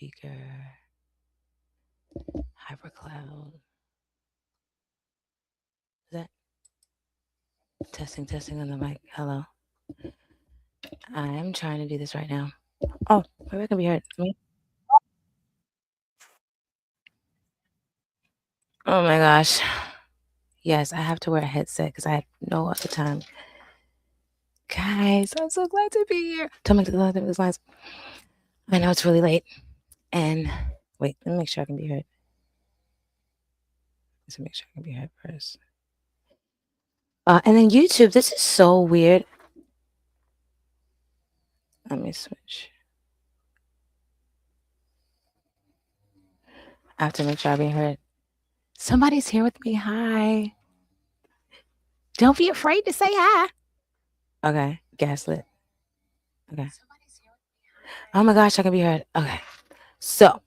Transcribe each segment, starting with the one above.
speaker, hypercloud. Is that testing on the mic? Hello. I'm trying to do this right now. Oh, maybe I can be heard. Oh my gosh. Yes, I have to wear a headset because I had no other time. Guys, I'm so glad to be here. Tell me the lines. I know it's really late. And wait, let me make sure I can be heard. Let's make sure I can be heard first. And then YouTube, this is so weird. Let me switch. I have to make sure I be heard. Somebody's here with me. Hi. Don't be afraid to say hi. Okay, gaslit. Okay. Oh my gosh, I can be heard. Okay. So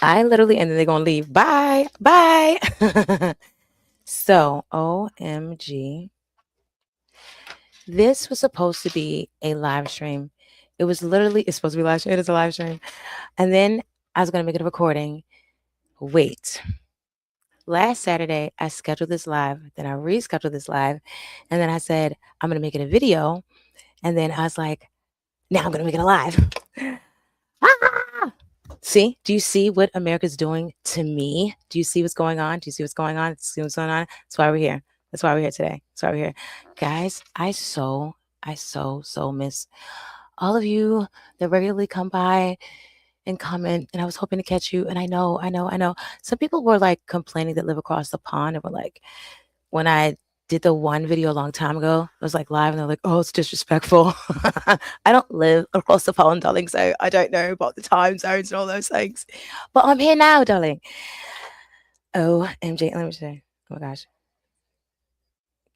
I literally, and then they're going to leave. Bye. Bye. So, OMG. This was supposed to be a live stream. It's supposed to be live stream. It is a live stream. And then I was going to make it a recording. Wait. Last Saturday, I scheduled this live. Then I rescheduled this live. And then I said, I'm going to make it a video. And then I was like, now I'm going to make it a live. Ah! See, do you see what America's doing to me? Do you see what's going on? Do you see what's going on? See what's going on? That's why we're here. That's why we're here today. That's why we're here. Guys, I so miss all of you that regularly come by and comment. And I was hoping to catch you. And I know. Some people were like complaining that live across the pond and were like, when I did the one video a long time ago, it was like live and they're like, oh, it's disrespectful. I don't live across the pond, darling, so I don't know about the time zones and all those things. But I'm here now, darling. Oh, MJ, let me say, oh my gosh.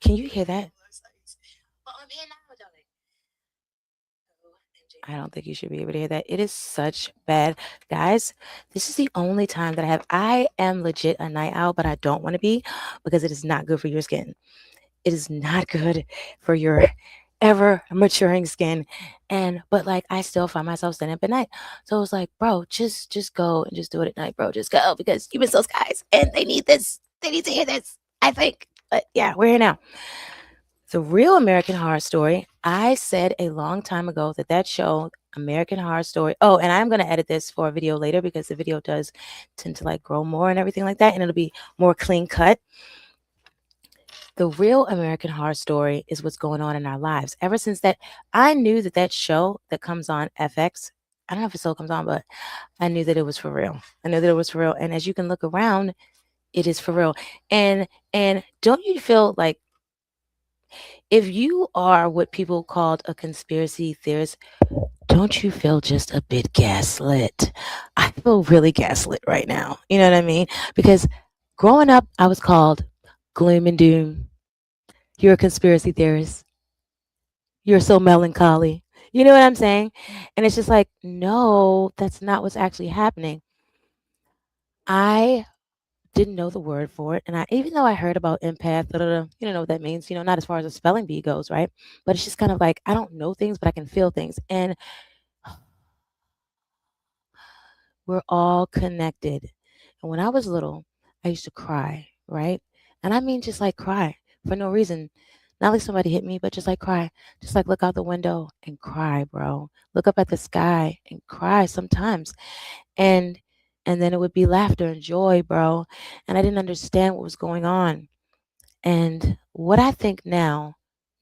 Can you hear that? But I'm here now, darling. I don't think you should be able to hear that. It is such bad. Guys, this is the only time that I am legit a night owl, but I don't want to be because it is not good for your skin. It is not good for your ever maturing skin. But like I still find myself standing up at night. So it was like, bro, just go and just do it at night, bro. Just go because you miss those guys and they need this. They need to hear this, I think. But yeah, we're here now. The real American Horror Story. I said a long time ago that show, American Horror Story. Oh, and I'm going to edit this for a video later because the video does tend to like grow more and everything like that. And it'll be more clean cut. The real American Horror Story is what's going on in our lives. Ever since that, I knew that show that comes on FX, I don't know if it still comes on, but I knew that it was for real. I knew that it was for real. And as you can look around, it is for real. And don't you feel like if you are what people called a conspiracy theorist, don't you feel just a bit gaslit? I feel really gaslit right now. You know what I mean? Because growing up, I was called gloom and doom. You're a conspiracy theorist. You're so melancholy. You know what I'm saying? And it's just like, no, that's not what's actually happening. I didn't know the word for it. And even though I heard about empath, you don't know what that means, not as far as a spelling bee goes, right? But it's just kind of like, I don't know things, but I can feel things. And we're all connected. And when I was little, I used to cry, right? And I mean, just like cry for no reason. Not like somebody hit me, but just like cry. Just like look out the window and cry, bro. Look up at the sky and cry sometimes. And then it would be laughter and joy, bro. And I didn't understand what was going on. And what I think now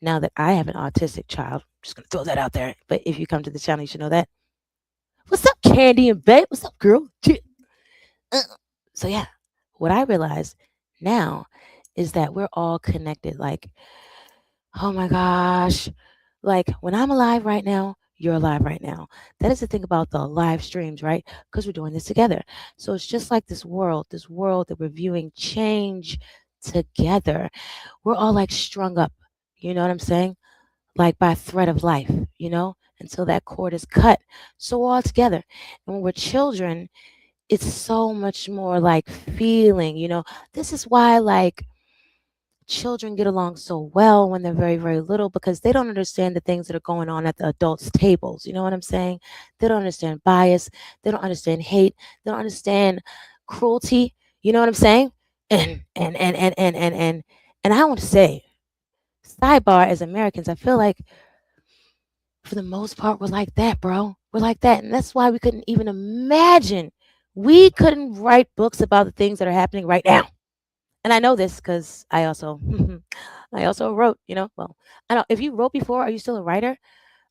that I have an autistic child, I'm just gonna throw that out there. But if you come to the channel, you should know that. What's up, Candy and Babe? What's up, girl? So yeah, what I realize now is that we're all connected. Like, oh my gosh, like when I'm alive right now, you're alive right now. That is the thing about the live streams, right? Because we're doing this together. So it's just like this world that we're viewing change together. We're all like strung up. You know what I'm saying? Like by a thread of life, until that cord is cut. So we're all together. And when we're children, it's so much more like feeling. This is why like children get along so well when they're very, very little because they don't understand the things that are going on at the adults' tables. You know what I'm saying? They don't understand bias. They don't understand hate. They don't understand cruelty. You know what I'm saying? And I want to say, sidebar, as Americans, I feel like for the most part we're like that, bro. We're like that, and that's why we couldn't even imagine. We couldn't write books about the things that are happening right now. And I know this because I also I also wrote, well, I don't if you wrote before, are you still a writer?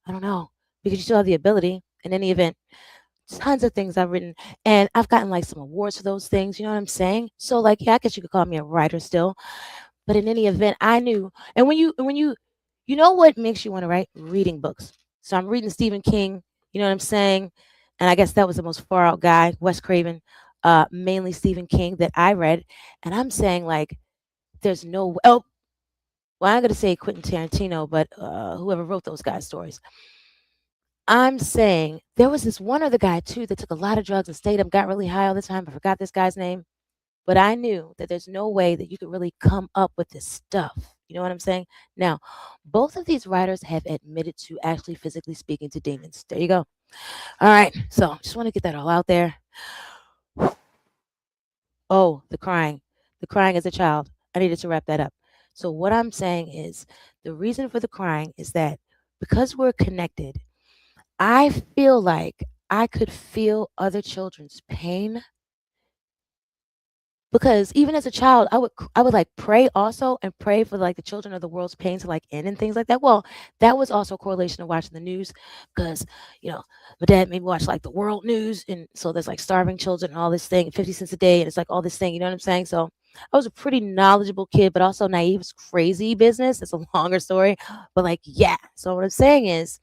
I don't know. Because you still have the ability in any event. Tons of things I've written and I've gotten like some awards for those things, you know what I'm saying? So like yeah, I guess you could call me a writer still. But in any event, I knew and when you know what makes you want to write? Reading books. So I'm reading Stephen King, you know what I'm saying? And I guess that was the most far out guy, Wes Craven, mainly Stephen King that I read. And I'm saying like there's no oh well, I'm gonna say Quentin Tarantino, but whoever wrote those guys' stories. I'm saying there was this one other guy too that took a lot of drugs and stayed up, got really high all the time. I forgot this guy's name, but I knew that there's no way that you could really come up with this stuff. You know what I'm saying? Now, both of these writers have admitted to actually physically speaking to demons. There you go. All right. So just want to get that all out there. Oh, the crying. The crying as a child. I needed to wrap that up. So, what I'm saying is the reason for the crying is that because we're connected, I feel like I could feel other children's pain because even as a child, I would like pray also and pray for like the children of the world's pain to like end and things like that. Well, that was also a correlation of watching the news because my dad made me watch like the world news, and so there's like starving children and all this thing, 50 cents a day, and it's like all this thing. You know what I'm saying? So I was a pretty knowledgeable kid, but also naive. It's crazy business. It's a longer story, but like yeah. So what I'm saying is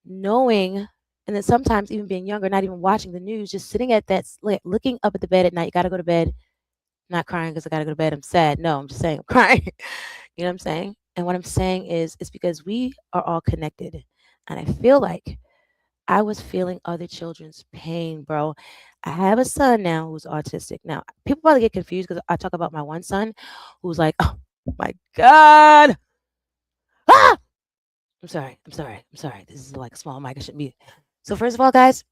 knowing. And then sometimes even being younger, not even watching the news, just sitting at that, like looking up at the bed at night. You got to go to bed, not crying because I gotta go to bed. I'm sad. No, I'm just saying I'm crying. You know what I'm saying? And what I'm saying is, it's because we are all connected. And I feel like I was feeling other children's pain, bro. I have a son now who's autistic. Now, people probably get confused because I talk about my one son who's like, oh my God. Ah! I'm sorry. I'm sorry. I'm sorry. This is like a small mic. I shouldn't be. So, first of all, guys,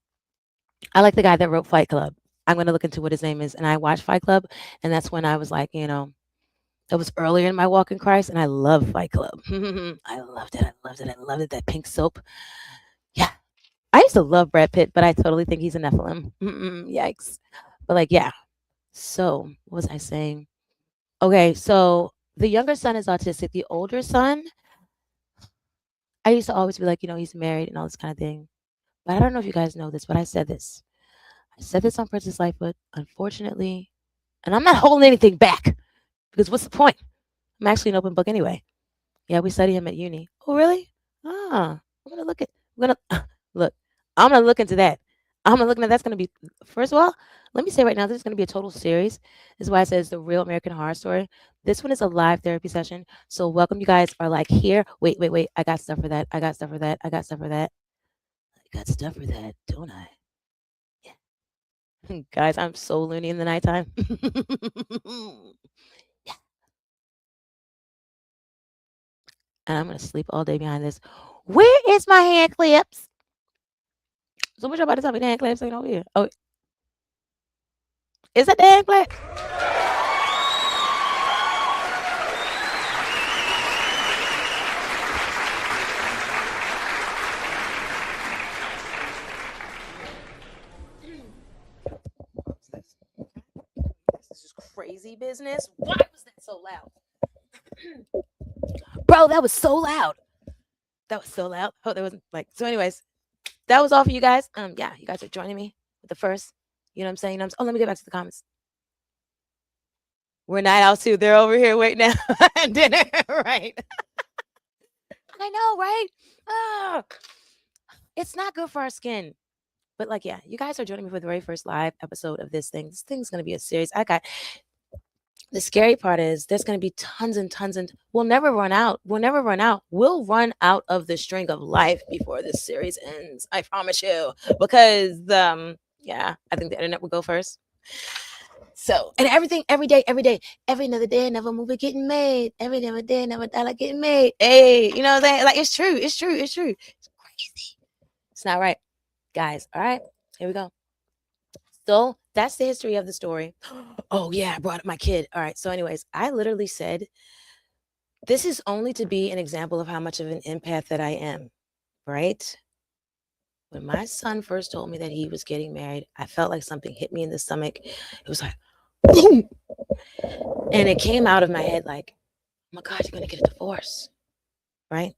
I like the guy that wrote Fight Club. I'm going to look into what his name is. And I watched Fight Club. And that's when I was like, it was earlier in my walk in Christ, and I love Fight Club. I loved it. I loved it. I loved it. That pink soap. Yeah. I used to love Brad Pitt, but I totally think he's a Nephilim. Yikes. But like, yeah. So, what was I saying? Okay, so the younger son is autistic. The older son, I used to always be like, he's married and all this kind of thing. But I don't know if you guys know this, but I said this. I said this on Princess Lightfoot, unfortunately, and I'm not holding anything back because what's the point? I'm actually an open book anyway. Yeah, we study him at uni. Oh, really? Ah, I'm gonna look. I'm gonna look into that. I'm gonna look into that's gonna be first of all, let me say right now, this is gonna be a total series. This is why I said it's the real American Horror Story. This one is a live therapy session. So welcome you guys are like here. Wait, wait, wait. I got stuff for that. I got stuff for that. I got stuff for that. I got stuff for that, don't I? Yeah. Guys, I'm so loony in the nighttime. Yeah. And I'm gonna sleep all day behind this. Where is my hand clips? So what you about to tell me the hand clips ain't over here? Oh, is that the hand clip? This is crazy business. Why was that so loud? Bro, that was so loud. That was so loud. Oh, that wasn't like so anyways. That was all for you guys. Yeah, you guys are joining me with the first. You know what I'm saying? Oh, let me get back to the comments. We're night owls too. They're over here waiting now. Dinner, right? I know, right? Oh, it's not good for our skin. But like, yeah, you guys are joining me for the very first live episode of this thing. This thing's gonna be a series. The scary part is there's gonna be tons and tons, and we'll never run out. We'll never run out. We'll run out of the string of life before this series ends. I promise you. Because yeah, I think the internet will go first. So, and everything, every day, every another day, another movie getting made. Every other day, another dollar getting made. Hey, you know what I'm saying? Like, it's true. It's crazy. It's not right, guys. All right, here we go. So that's the history of the story. Oh yeah, I brought up my kid. All right. So, anyways, I literally said this is only to be an example of how much of an empath that I am. Right. When my son first told me that he was getting married, I felt like something hit me in the stomach. It was like, boom. And it came out of my head like, oh my God, you're going to get a divorce. Right.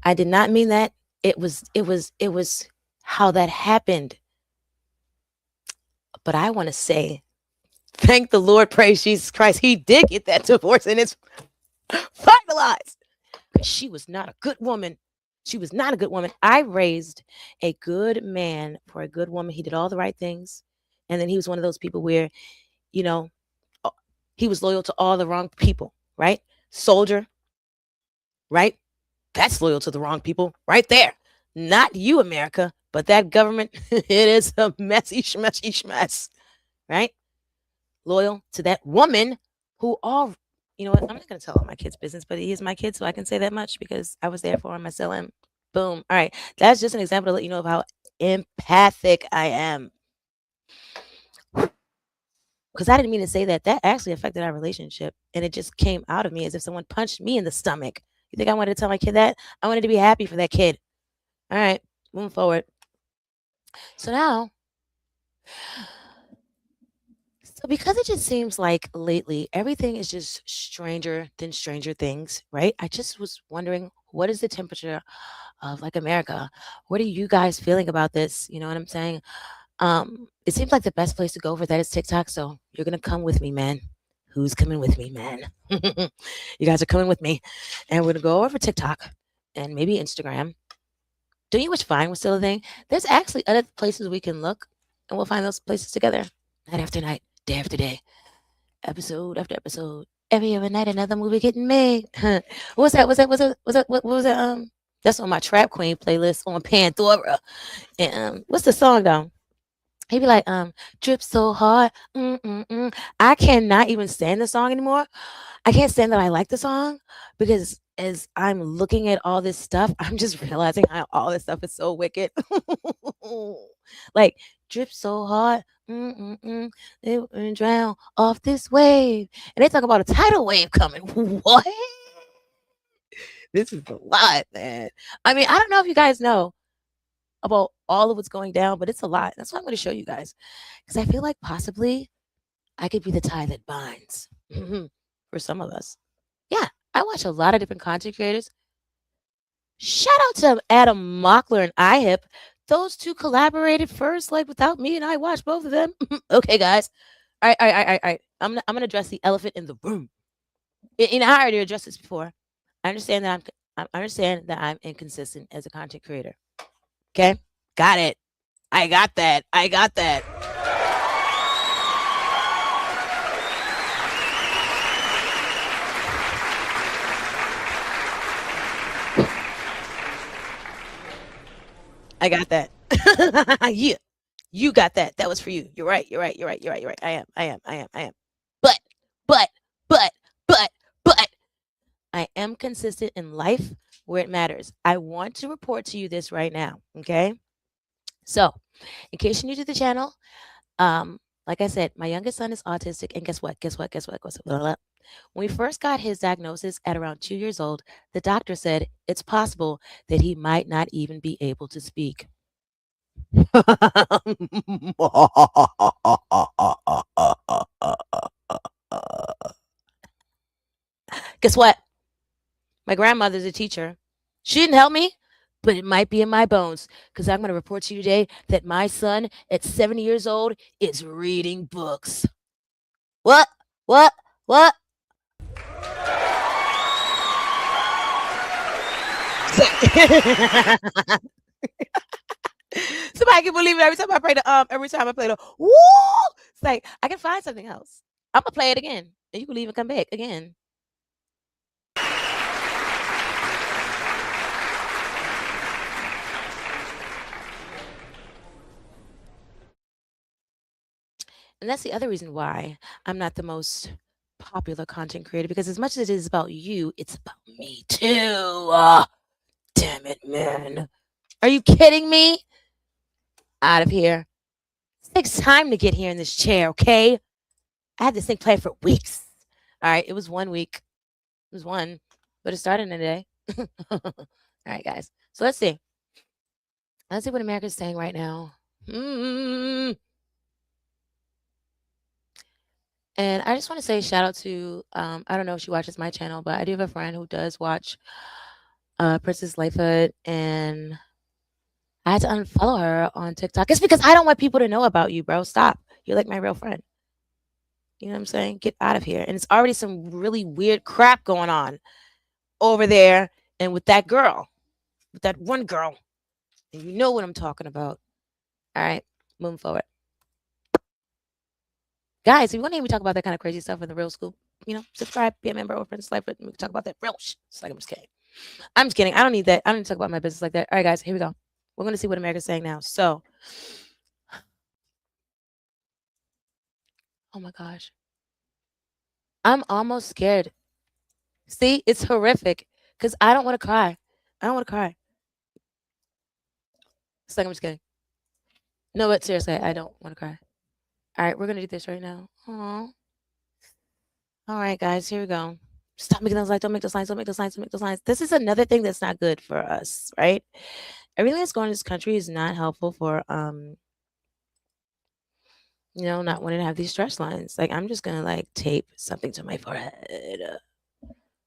I did not mean that. It was how that happened. But I want to say, thank the Lord, praise Jesus Christ. He did get that divorce and it's finalized. Because she was not a good woman. She was not a good woman. I raised a good man for a good woman. He did all the right things. And then he was one of those people where, you know, he was loyal to all the wrong people, right? Soldier, right? That's loyal to the wrong people right there. Not you, America, but that government. It is a messy, schmess, right? Loyal to that woman who all, you know what? I'm not going to tell all my kids' business, but he is my kid, so I can say that much because I was there for him. I still am. Boom. All right. That's just an example to let you know of how empathic I am. Because I didn't mean to say that. That actually affected our relationship. And it just came out of me as if someone punched me in the stomach. You think I wanted to tell my kid that? I wanted to be happy for that kid. All right. Moving forward. So now, so because it just seems like lately everything is just stranger than Stranger Things, right? I just was wondering, what is the temperature of like America? What are you guys feeling about this? You know what I'm saying? It seems like the best place to go for that is TikTok. So you're gonna come with me, man. Who's coming with me, man? You guys are coming with me, and we're gonna go over TikTok and maybe Instagram. Don't you wish Vine was still a thing? There's actually other places we can look, and we'll find those places together, night after night, day after day, episode after episode. Every other night, another movie getting made. What's that? What was that? That's on my Trap Queen playlist on Pandora. And what's the song though? He'd be like, drip so hard. I cannot even stand the song anymore. I can't stand that I like the song because as I'm looking at all this stuff, I'm just realizing how all this stuff is so wicked. Like, drip so hard. They will drown off this wave. And they talk about a tidal wave coming. What? This is a lot, man. I mean, I don't know if you guys know about all of what's going down, but it's a lot. That's what I'm going to show you guys because I feel like possibly I could be the tie that binds for some of us. Yeah, I watch a lot of different content creators. Shout out to Adam Mockler and iHip. Those two collaborated first, like without me, and I watched both of them. Okay, guys. All right, all right, all right, all right. I'm gonna address the elephant in the room. And I already addressed this before. I understand that I understand that I'm inconsistent as a content creator. Okay, got it. I got that. I got that. I got that. Yeah. You got that. That was for you. You're right. You're right. You're right. You're right. You're right. I am. I am. I am. I am. But, but, but, but, I am consistent in life where it matters. I want to report to you this right now. Okay. So, in case you're new to the channel, like I said, my youngest son is autistic, and guess what? Guess what? Guess what? Guess what? Blah, blah, blah. When we first got his diagnosis at around 2 years old, the doctor said it's possible that he might not even be able to speak. Guess what? My grandmother's a teacher. She didn't help me, but it might be in my bones because I'm going to report to you today that my son at 70 years old is reading books. What? What? What? Somebody can believe it every time I play the woo. It's like I can find something else. I'm gonna play it again, and you can leave and come back again. And that's the other reason why I'm not the most popular content creator, because as much as it is about you, it's about me too. Damn it, man. Are you kidding me? Out of here. It takes time to get here in this chair, okay? I had this thing planned for weeks. All right, it was 1 week. It was one, but it started in a day. All right, guys. So let's see. Let's see what America's saying right now. And I just want to say shout out to I don't know if she watches my channel, but I do have a friend who does watch Princess Lightfoot, and I had to unfollow her on TikTok. It's because I don't want people to know about you, bro. Stop. You're like my real friend. You know what I'm saying? Get out of here. And it's already some really weird crap going on over there and with that girl, with that one girl. And you know what I'm talking about. All right, moving forward. Guys, if you want to hear me talk about that kind of crazy stuff in the real scoop, subscribe, be a member over Princess Life, and we can talk about that real shit. It's like, I'm just kidding. I'm just kidding. I don't need that. I don't need to talk about my business like that. All right, guys, here we go. We're going to see what America's saying now. So, oh my gosh. I'm almost scared. See, it's horrific because I don't want to cry. I don't want to cry. It's like, I'm just kidding. No, but seriously, I don't want to cry. All right, we're going to do this right now. Aww. All right, guys, here we go. Stop making those lines. Don't make those lines. Don't make those lines. Don't make those lines. This is another thing that's not good for us, right? Everything that's going in this country is not helpful for, not wanting to have these stress lines. Like, I'm just going to, tape something to my forehead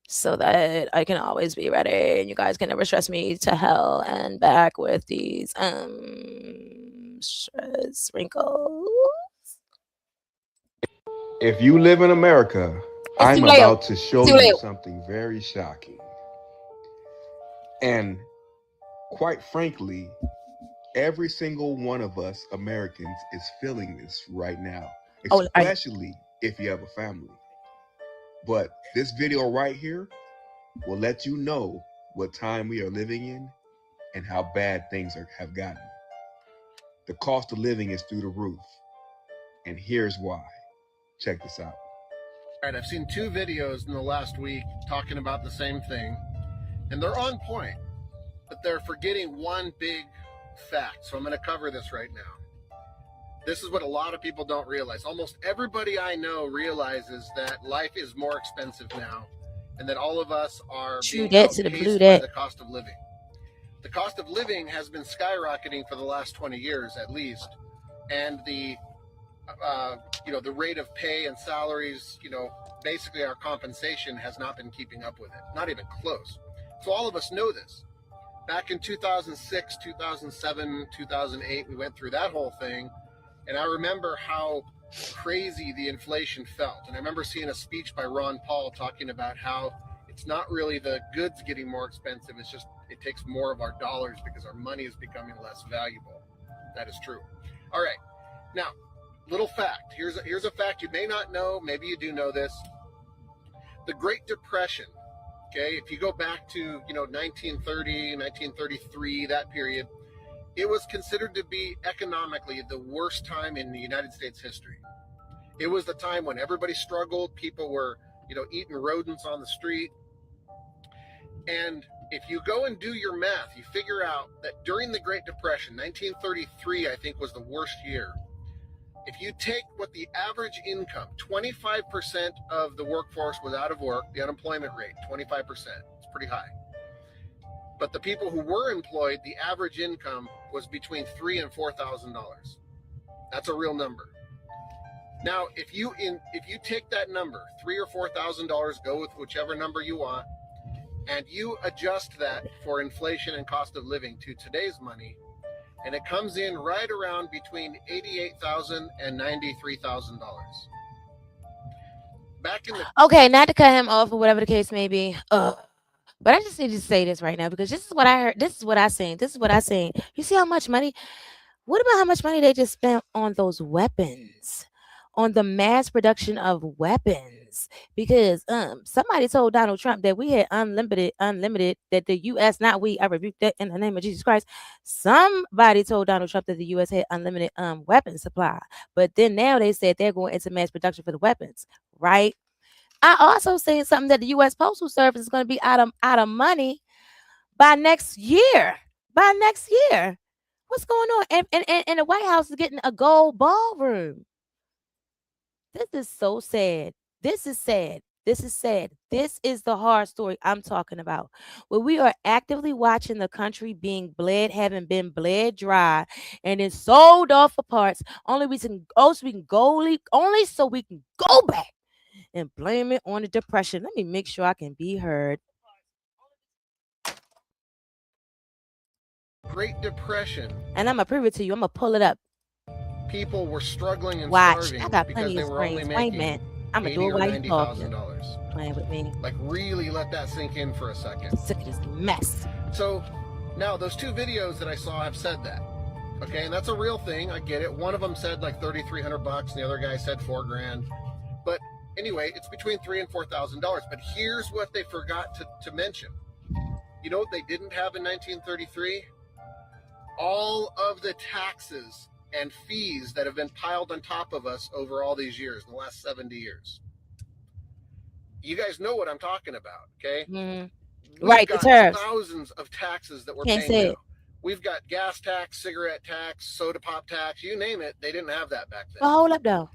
so that I can always be ready and you guys can never stress me to hell and back with these, stress wrinkles. If you live in America, I'm about to show you something very shocking. And quite frankly, every single one of us Americans is feeling this right now, especially if you have a family. But this video right here will let you know what time we are living in and how bad things have gotten. The cost of living is through the roof. And here's why. Check this out. All right, I've seen 2 videos in the last week talking about the same thing, and they're on point, but they're forgetting one big fact. So I'm going to cover this right now. This is what a lot of people don't realize. Almost everybody I know realizes that life is more expensive now, and that all of us are being outpaced by the cost of living. The cost of living has been skyrocketing for the last 20 years at least, and the rate of pay and salaries, basically our compensation has not been keeping up with it, not even close. So all of us know this. Back in 2006, 2007, 2008, we went through that whole thing, and I remember how crazy the inflation felt. And I remember seeing a speech by Ron Paul talking about how it's not really the goods getting more expensive, it's just it takes more of our dollars because our money is becoming less valuable. That is true. All right, now, little fact. Here's a fact you may not know. Maybe you do know this. The Great Depression, okay, if you go back to 1930, 1933, that period, it was considered to be economically the worst time in the United States history. It was the time when everybody struggled. People were eating rodents on the street. And if you go and do your math, you figure out that during the Great Depression, 1933, I think, was the worst year. If you take what the average income, 25% of the workforce was out of work, the unemployment rate, 25%. It's pretty high. But the people who were employed, the average income was between $3,000 and $4,000. That's a real number. Now, if you take that number, $3,000 or $4,000, go with whichever number you want, and you adjust that for inflation and cost of living to today's money, and it comes in right around between $88,000 and $93,000. Back in the okay, not to cut him off or whatever the case may be. But I just need to say this right now because this is what I heard. This is what I seen. This is what I seen. You see how much money? What about how much money they just spent on those weapons, on the mass production of weapons? weapons because somebody told Donald Trump that we had unlimited that the US, not we, I rebuke that in the name of Jesus Christ. Somebody told Donald Trump that the US had unlimited weapon supply. But then now they said they're going into mass production for the weapons, right? I also seen something that the US Postal Service is going to be out of money by next year. By next year. What's going on? And the White House is getting a gold ballroom. This is so sad. This is sad. This is sad. This is the hard story I'm talking about. Where we are actively watching the country being bled, having been bled dry, and then sold off for parts. Only so we can go back and blame it on the depression. Let me make sure I can be heard. Great Depression. And I'm gonna prove it to you. I'm gonna pull it up. People were struggling and Watch. starving I got because plenty they of were only screens. Wait a making minute. I'm gonna do $80,000 it or while you talking. $90,000. Playing with me. Like, really let that sink in for a second. Sick of this mess. So now those two videos that I saw have said that. Okay, and that's a real thing. I get it. One of them said like $3,300, and the other guy said $4,000. But anyway, it's between $3,000 and $4,000. But here's what they forgot to mention. You know what they didn't have in 1933? All of the taxes and fees that have been piled on top of us over all these years, in the last 70 years. You guys know what I'm talking about, okay? Mm-hmm. We've Right, got the tariffs. thousands of taxes that we're Can't paying say now. it. We've got gas tax, cigarette tax, soda pop tax, you name it. They didn't have that back then. Well, hold up though.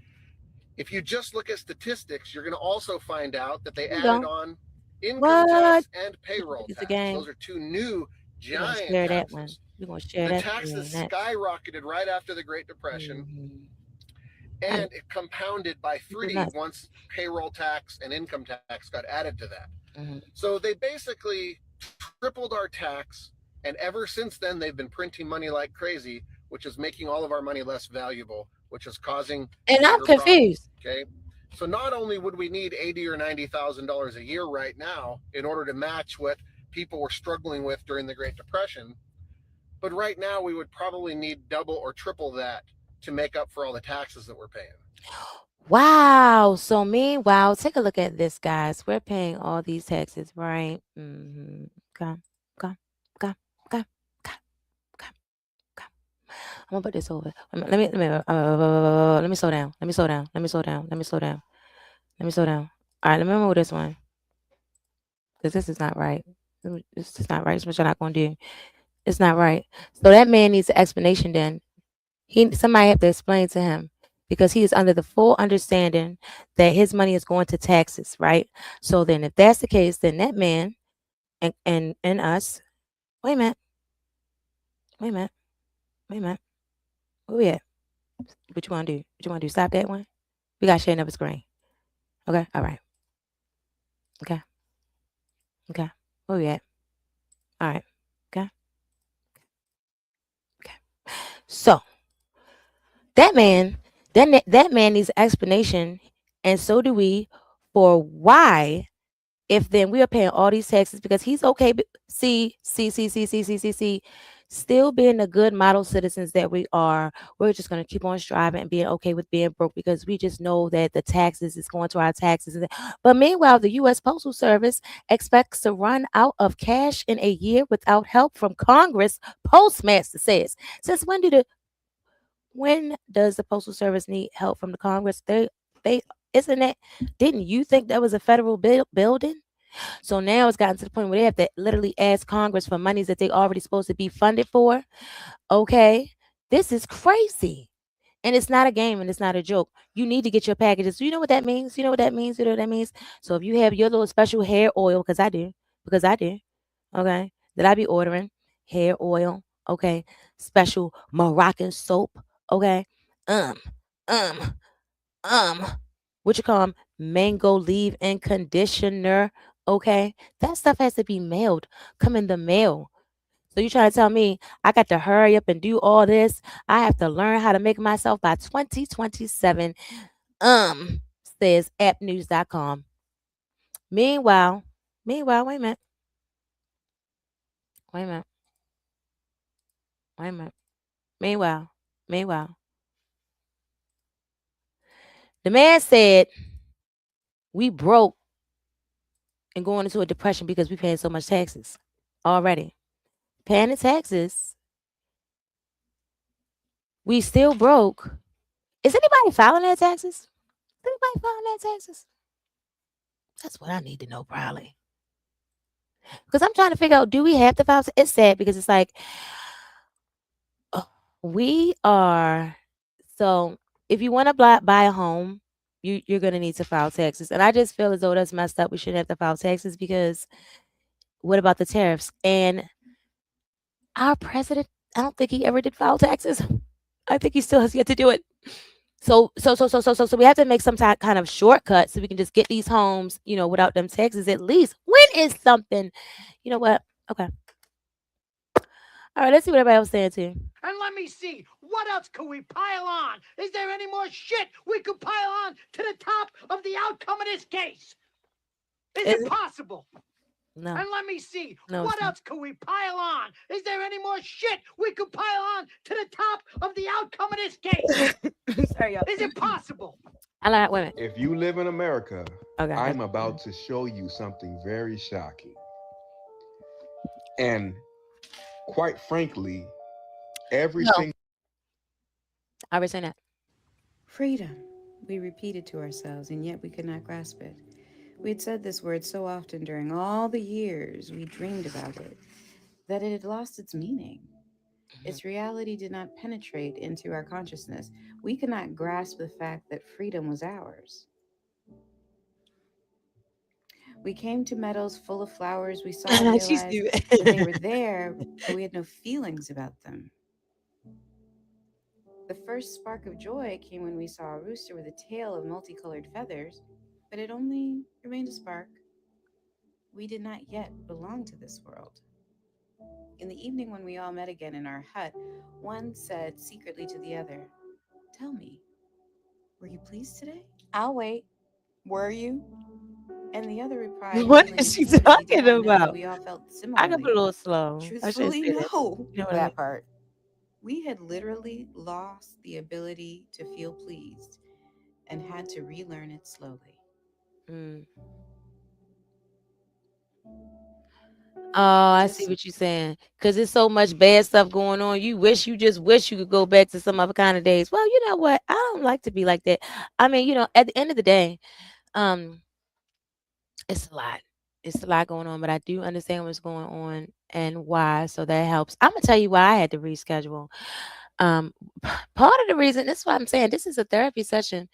If you just look at statistics, you're going to also find out that they You added don't. on income What? tax and payroll It's a tax. game. Those are two new We're gonna giant share that one. taxes. We're gonna share The that. taxes Next. skyrocketed right after the Great Depression, and it compounded by 3 once payroll tax and income tax got added to that. So they basically tripled our tax, and ever since then they've been printing money like crazy, which is making all of our money less valuable, which is causing And I'm confused. problems, okay? So not only would we need $80,000 or $90,000 a year right now in order to match what people were struggling with during the Great Depression, but right now we would probably need double or triple that to make up for all the taxes that we're paying. Wow. So meanwhile, take a look at this, guys. We're paying all these taxes, right? Mm-hmm. Okay. Okay. Okay. Okay. Okay. Okay. I'm gonna put this over. Let me slow down. Let me slow down. Let me slow down. Let me slow down. Let me slow down. All right. Let me remove this one because this is not right. This is not right. It's what you're not gonna do. It's not right. So that man needs an explanation. Then somebody have to explain to him because he is under the full understanding that his money is going to taxes, right? So then, if that's the case, then that man and us. Wait a minute. Wait a minute. Wait a minute. Where we at? What you want to do? What you want to do? Stop that one. We got to share another screen. Okay. All right. Okay. Okay. Where we at? All right. Okay. Okay. So that man, that man needs an explanation, and so do we, for why. If then we are paying all these taxes because he's okay. See, still being the good model citizens that we are, we're just going to keep on striving and being okay with being broke because we just know that the taxes is going to our taxes. But meanwhile, the U.S. Postal Service expects to run out of cash in a year without help from Congress. Postmaster says, since when does the Postal Service need help from the Congress? They isn't it? Didn't you think that was a federal building? So now it's gotten to the point where they have to literally ask Congress for monies that they already supposed to be funded for. Okay, this is crazy. And it's not a game and it's not a joke. You need to get your packages. Do you know what that means? You know what that means? You know what that means? So if you have your little special hair oil, because I do, okay, that I be ordering hair oil, okay, special Moroccan soap, okay, um, um, um, what you call 'em, mango leave-in conditioner, okay, that stuff has to be mailed, come in the mail. So you trying to tell me I got to hurry up and do all this? I have to learn how to make myself by 2027. Um, says appnews.com. Meanwhile, wait a minute, wait a minute, wait a minute. Meanwhile, the man said We broke and going into a depression because we paying so much taxes already. Paying the taxes, we still broke. Is anybody filing their taxes? Is anybody filing their taxes? That's what I need to know, probably. Because I'm trying to figure out, do we have to file? It's sad because it's like, uh, we are, so if you want to buy a home, you're going to need to file taxes. And I just feel as though that's messed up. We shouldn't have to file taxes because what about the tariffs? And our president, I don't think he ever did file taxes. I think he still has yet to do it. So we have to make some kind of shortcut so we can just get these homes, without them taxes at least. When is something, you know what? Okay. All right, let's see what everybody else saying too. And let me see, what else could we pile on? Is there any more shit we could pile on to the top of the outcome of this case? Is it possible? No. And let me see, No, what else could we pile on? Is there any more shit we could pile on to the top of the outcome of this case? Sorry, y'all. Is it possible? I like women. If you live in America, Okay, I'm about to show you something very shocking. And quite frankly, every single. I was saying that. Freedom, we repeated to ourselves, and yet we could not grasp it. We had said this word so often during all the years we dreamed about it that it had lost its meaning. Its reality did not penetrate into our consciousness. We could not grasp the fact that freedom was ours. We came to meadows full of flowers. We saw and She's realized stupid. that they were there, but we had no feelings about them. The first spark of joy came when we saw a rooster with a tail of multicolored feathers, but it only remained a spark. We did not yet belong to this world. In the evening, when we all met again in our hut, one said secretly to the other, "Tell me, were you pleased today?" I'll wait. Were you? And the other replied, What feeling is she instinctively talking down, knowing that about? we all felt I got put a similarly. little slow. I shouldn't Truthfully, say that. no. You know what I mean? That part. We had literally lost the ability to feel pleased and had to relearn it slowly. Mm. Oh, I see Just what you're saying. Because there's so much bad stuff going on. You just wish you could go back to some other kind of days. Well, you know what? I don't like to be like that. I mean, at the end of the day, um, it's a lot. It's a lot going on, but I do understand what's going on and why. So that helps. I'm gonna tell you why I had to reschedule. Um, part of the reason, this is what I'm saying. This is a therapy session.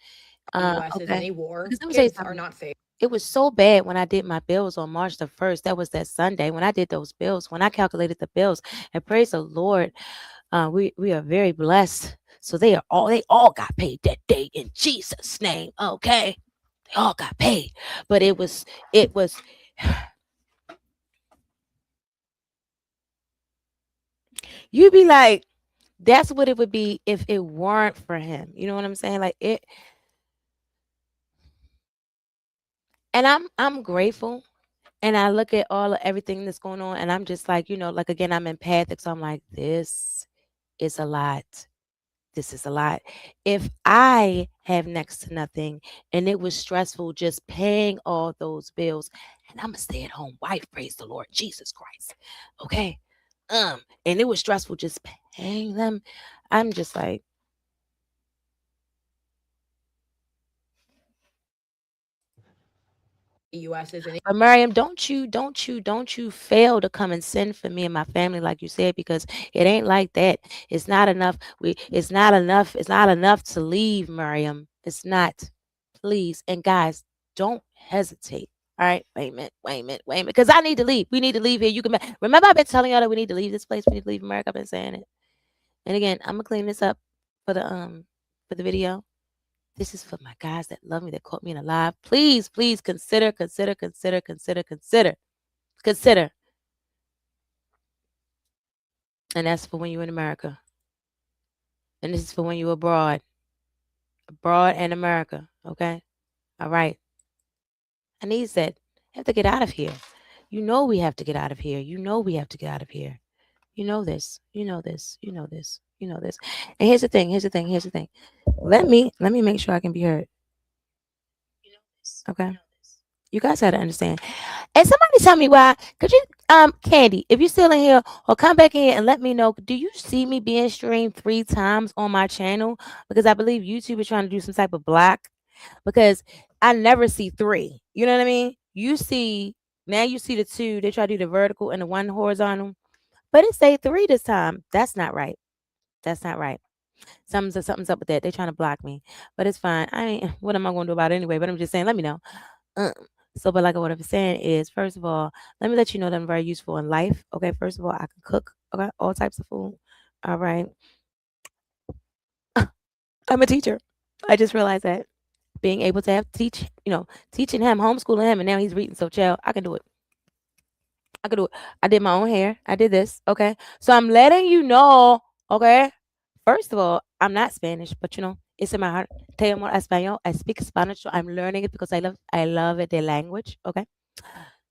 U.S. is in Okay. a war. Because let me tell you Kids are something. not safe. It was so bad when I did my bills on March the 1st. That was that Sunday when I did those bills, when I calculated the bills. And praise the Lord, we are very blessed. So they all got paid that day in Jesus' name. Okay. They all got paid. But it was you'd be like, that's what it would be if it weren't for him. You know what I'm saying? Like it, and I'm grateful. And I look at all of everything that's going on, and I'm just like, like again, I'm empathic. So I'm like, this is a lot. This is a lot. If I have next to nothing and it was stressful just paying all those bills, and I'm a stay-at-home wife, praise the Lord Jesus Christ. Okay. And it was stressful just paying them. I'm just like, The U.S. is in a but Miriam, don't you fail to come and send for me and my family, like you said, because it ain't like that. It's not enough. It's not enough. It's not enough to leave, Miriam. It's not. Please. And guys, don't hesitate. All right. Wait a minute. Because I need to leave. We need to leave here. You can remember I've been telling y'all that we need to leave this place. We need to leave America. I've been saying it. And again, I'm gonna clean this up for the video. This is for my guys that love me, that caught me in a lie. Please, please consider. And that's for when you're in America. And this is for when you're abroad and America. Okay. All right. And he said, have to get out of here. You know we have to get out of here. You know we have to get out of here. You know this. You know this. You know this. You know this. And here's the thing. Here's the thing. Here's the thing. Let me make sure I can be heard. Okay. You guys gotta understand. And somebody tell me why. Could you, Candy, if you're still in here, or come back in here and let me know. Do you see me being streamed 3 times on my channel? Because I believe YouTube is trying to do some type of block. Because I never see three. You know what I mean? You see now you see the two. They try to do the vertical and the one horizontal, but it say three this time. That's not right. That's not right. Something's up with that. They're trying to block me, but it's fine. I ain't. What am I going to do about it anyway? But I'm just saying. Let me know. Um, so, but like what I'm saying is, first of all, let me let you know that I'm very useful in life. Okay, first of all, I can cook. Okay, all types of food. All right, I'm a teacher. I just realized that being able to have teach, teaching him, homeschooling him, and now he's reading. So, child, I can do it. I could do it. I did my own hair. I did this. Okay, so I'm letting you know. Okay, first of all, I'm not Spanish, but it's in my heart. Te amo español. I speak Spanish, so I'm learning it because I love it, the language. Okay.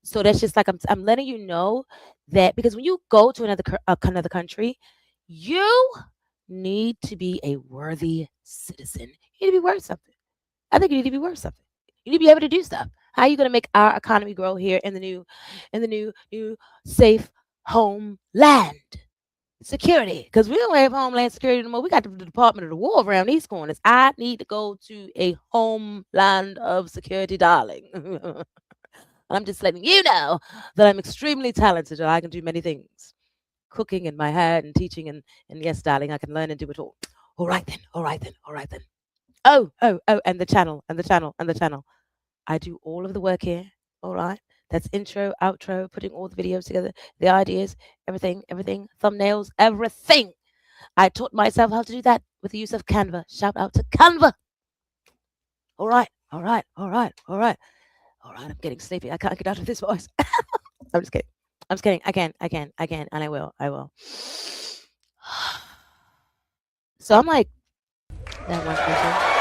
So that's just like I'm letting you know that because when you go to another country, you need to be a worthy citizen. You need to be worth something. I think you need to be worth something. You need to be able to do stuff. How are you going to make our economy grow here in the new safe homeland? Security, because we don't have homeland security anymore. We got the Department of the War around these corners. I need to go to a homeland of security, darling. I'm just letting you know that I'm extremely talented and I can do many things. Cooking in my head and teaching and yes, darling, I can learn and do it all. All right then, all right then, all right then. Oh, and the channel. I do all of the work here. All right. That's intro, outro, putting all the videos together, the ideas, everything, thumbnails, everything. I taught myself how to do that with the use of Canva. Shout out to Canva. All right, all right, all right, all right. All right, I'm getting sleepy. I can't get out of this voice. I'm just kidding. I'm just kidding. I can, and I will. I will. So I'm like that one person.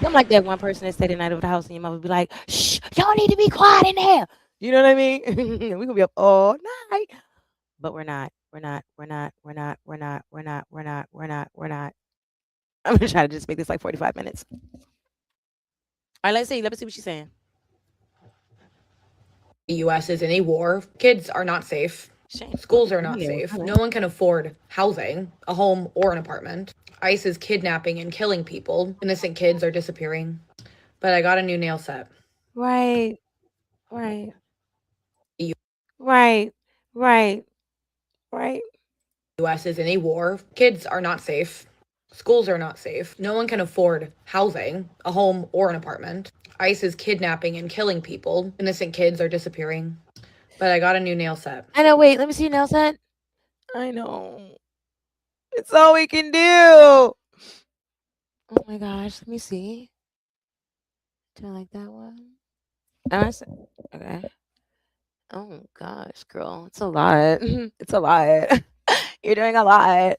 I'm like that one person that stayed the night over the house, and your mother would be like, "Shh, y'all need to be quiet in there." You know what I mean? We're gonna be up all night, but we're not. We're not. We're not. We're not. We're not. We're not. We're not. We're not. We're not. I'm gonna try to just make this like 45 minutes. All right, let's see. Let me see what she's saying. The US is in a war. Kids are not safe. Shame. Schools are not Yeah, safe. kinda. No one can afford housing, a home, or an apartment. ICE is kidnapping and killing people. Innocent kids are disappearing. But I got a new nail set. Right. Right. The Right. Right. Right. US is in a war. Kids are not safe. Schools are not safe. No one can afford housing, a home, or an apartment. ICE is kidnapping and killing people. Innocent kids are disappearing. But I got a new nail set. I know. Wait. Let me see your nail set. I know. It's all we can do. Oh my gosh. Let me see. Do I like that one? Oh, okay. Oh gosh, girl. It's a lot. It's a lot. You're doing a lot.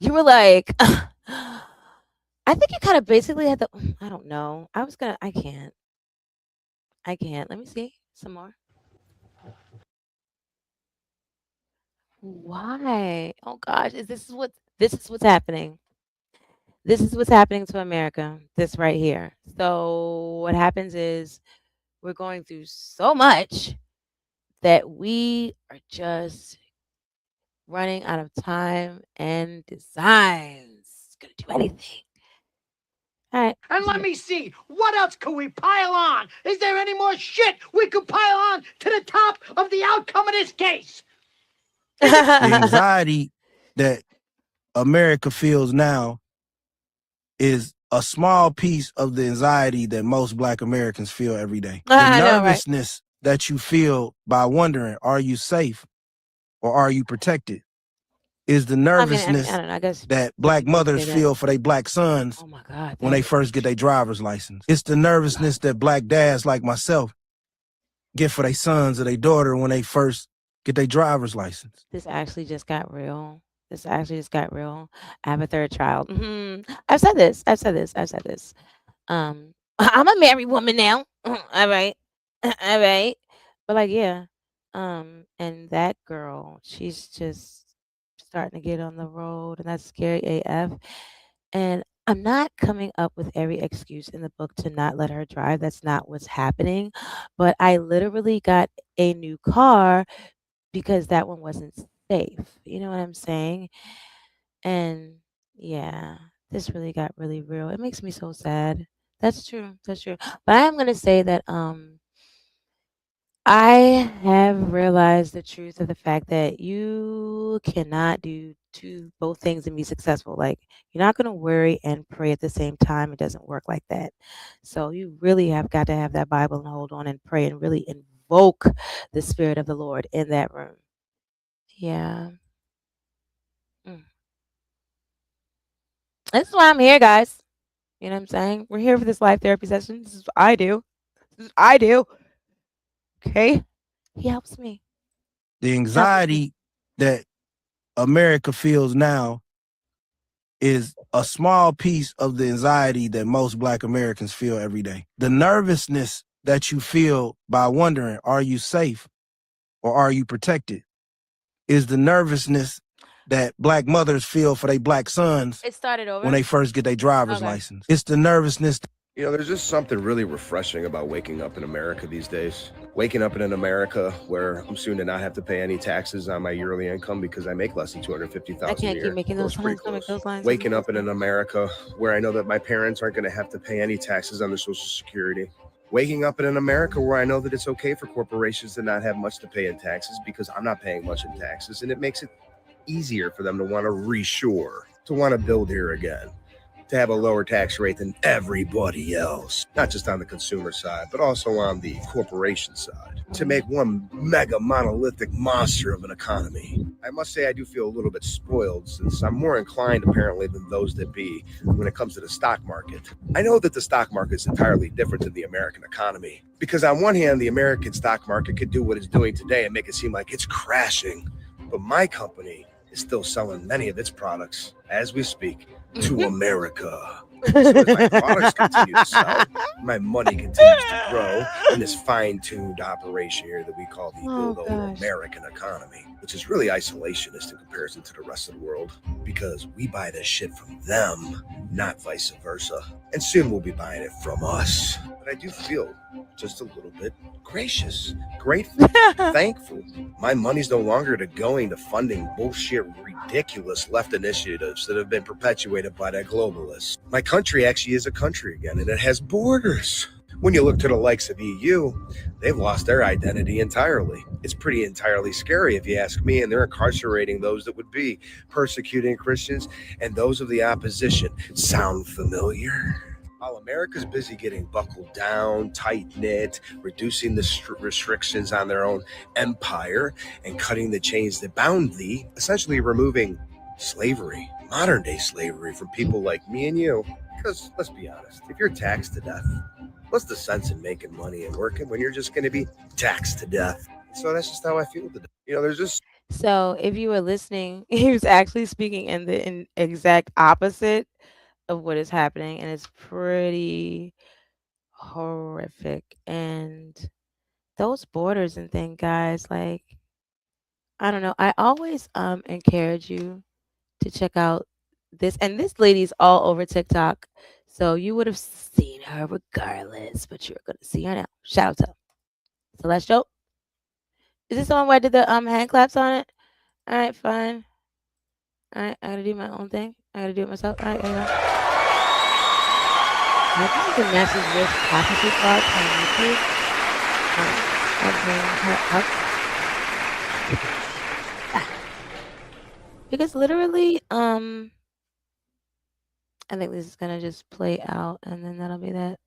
You were like, I think you kind of basically had the. I don't know. I was gonna. I can't. I can't. Let me see some more. Why? Oh gosh, this is what's happening. This is what's happening to America. This right here. So what happens is we're going through so much that we are just running out of time and designs. Gonna do anything. All right. And let me see, what else can we pile on? Is there any more shit we could pile on to the top of the outcome of this case? The anxiety that America feels now is a small piece of the anxiety that most Black Americans feel every day. The I know, right? nervousness that you feel by wondering, are you safe or are you protected, is the I mean, nervousness I don't know. I guess that some Black people could mothers say that. feel for their Black sons Oh my God. when they first get their driver's license. It's the nervousness that Black dads like myself get for their sons or their daughter when they first get their driver's license. This actually just got real. This actually just got real. I have a third child. I've said this. I've said this. I've said this. I'm a married woman now. All right. All right. But like, yeah. And that girl, she's just starting to get on the road, and that's scary AF. And I'm not coming up with every excuse in the book to not let her drive. That's not what's happening. But I literally got a new car because that one wasn't safe. You know what I'm saying? And yeah, this really got really real. It makes me so sad. That's true. That's true. But I am gonna say that I have realized the truth of the fact that you cannot do two both things and be successful. Like you're not gonna worry and pray at the same time. It doesn't work like that. So you really have got to have that Bible and hold on and pray and really invoke the Spirit of the Lord in that room. Yeah. Mm. This is why I'm here, guys. You know what I'm saying? We're here for this life therapy session. This is what I do. This is what I do. Okay? He helps me. The Helps me. anxiety that America feels now is a small piece of the anxiety that most Black Americans feel every day. The nervousness that you feel by wondering, are you safe or are you protected, is the nervousness that Black mothers feel for their Black sons It started over. when they first get their driver's Okay. license. It's the nervousness. You know, there's just something really refreshing about waking up in America these days. Waking up in an America where I'm soon to not have to pay any taxes on my yearly income because I make less than $250,000 I a can't year. keep making those Goes pretty lines. Don't make close. those lines. Waking up in an America where I know that my parents aren't going to have to pay any taxes on their Social Security. Waking up in an America where I know that it's okay for corporations to not have much to pay in taxes because I'm not paying much in taxes, and it makes it easier for them to want to reshore, to want to build here again, to have a lower tax rate than everybody else, not just on the consumer side, but also on the corporation side, to make one mega monolithic monster of an economy. I must say I do feel a little bit spoiled since I'm more inclined apparently than those that be when it comes to the stock market. I know that the stock market is entirely different than the American economy because on one hand, the American stock market could do what it's doing today and make it seem like it's crashing, but my company is still selling many of its products as we speak to America. So as my products continue to sell, my money continues to grow in this fine-tuned operation here that we call the Oh, good old gosh. American economy, which is really isolationist in comparison to the rest of the world because we buy this shit from them, not vice versa. And soon we'll be buying it from us. But I do feel just a little bit gracious, grateful, thankful. My money's no longer going to funding bullshit, ridiculous left initiatives that have been perpetuated by the globalists. My country actually is a country again, and it has borders. When you look to the likes of EU, they've lost their identity entirely. It's pretty entirely scary if you ask me, and they're incarcerating those that would be persecuting Christians and those of the opposition. Sound familiar? While America's busy getting buckled down, tight knit, reducing the restrictions on their own empire, and cutting the chains that bound thee, essentially removing slavery, modern day slavery, from people like me and you. Because let's be honest, if you're taxed to death, what's the sense in making money and working when you're just going to be taxed to death? So that's just how I feel today. You know, there's just So if you were listening, he was actually speaking in the exact opposite of what is happening, and it's pretty horrific. And those borders and thing, guys, like I don't know. I always encourage you to check out this, and this lady's all over TikTok. So you would have seen her regardless, but you're gonna see her now. Shout out to her. Celestial. Is this the one where I did the hand claps on it? All right, fine. All right, I gotta do my own thing. I gotta do it myself. All right, there you go. I think you can match this with prophecy thoughts on YouTube. I'll bring her up. Ah, because literally, I think this is gonna just play out, and then that'll be that.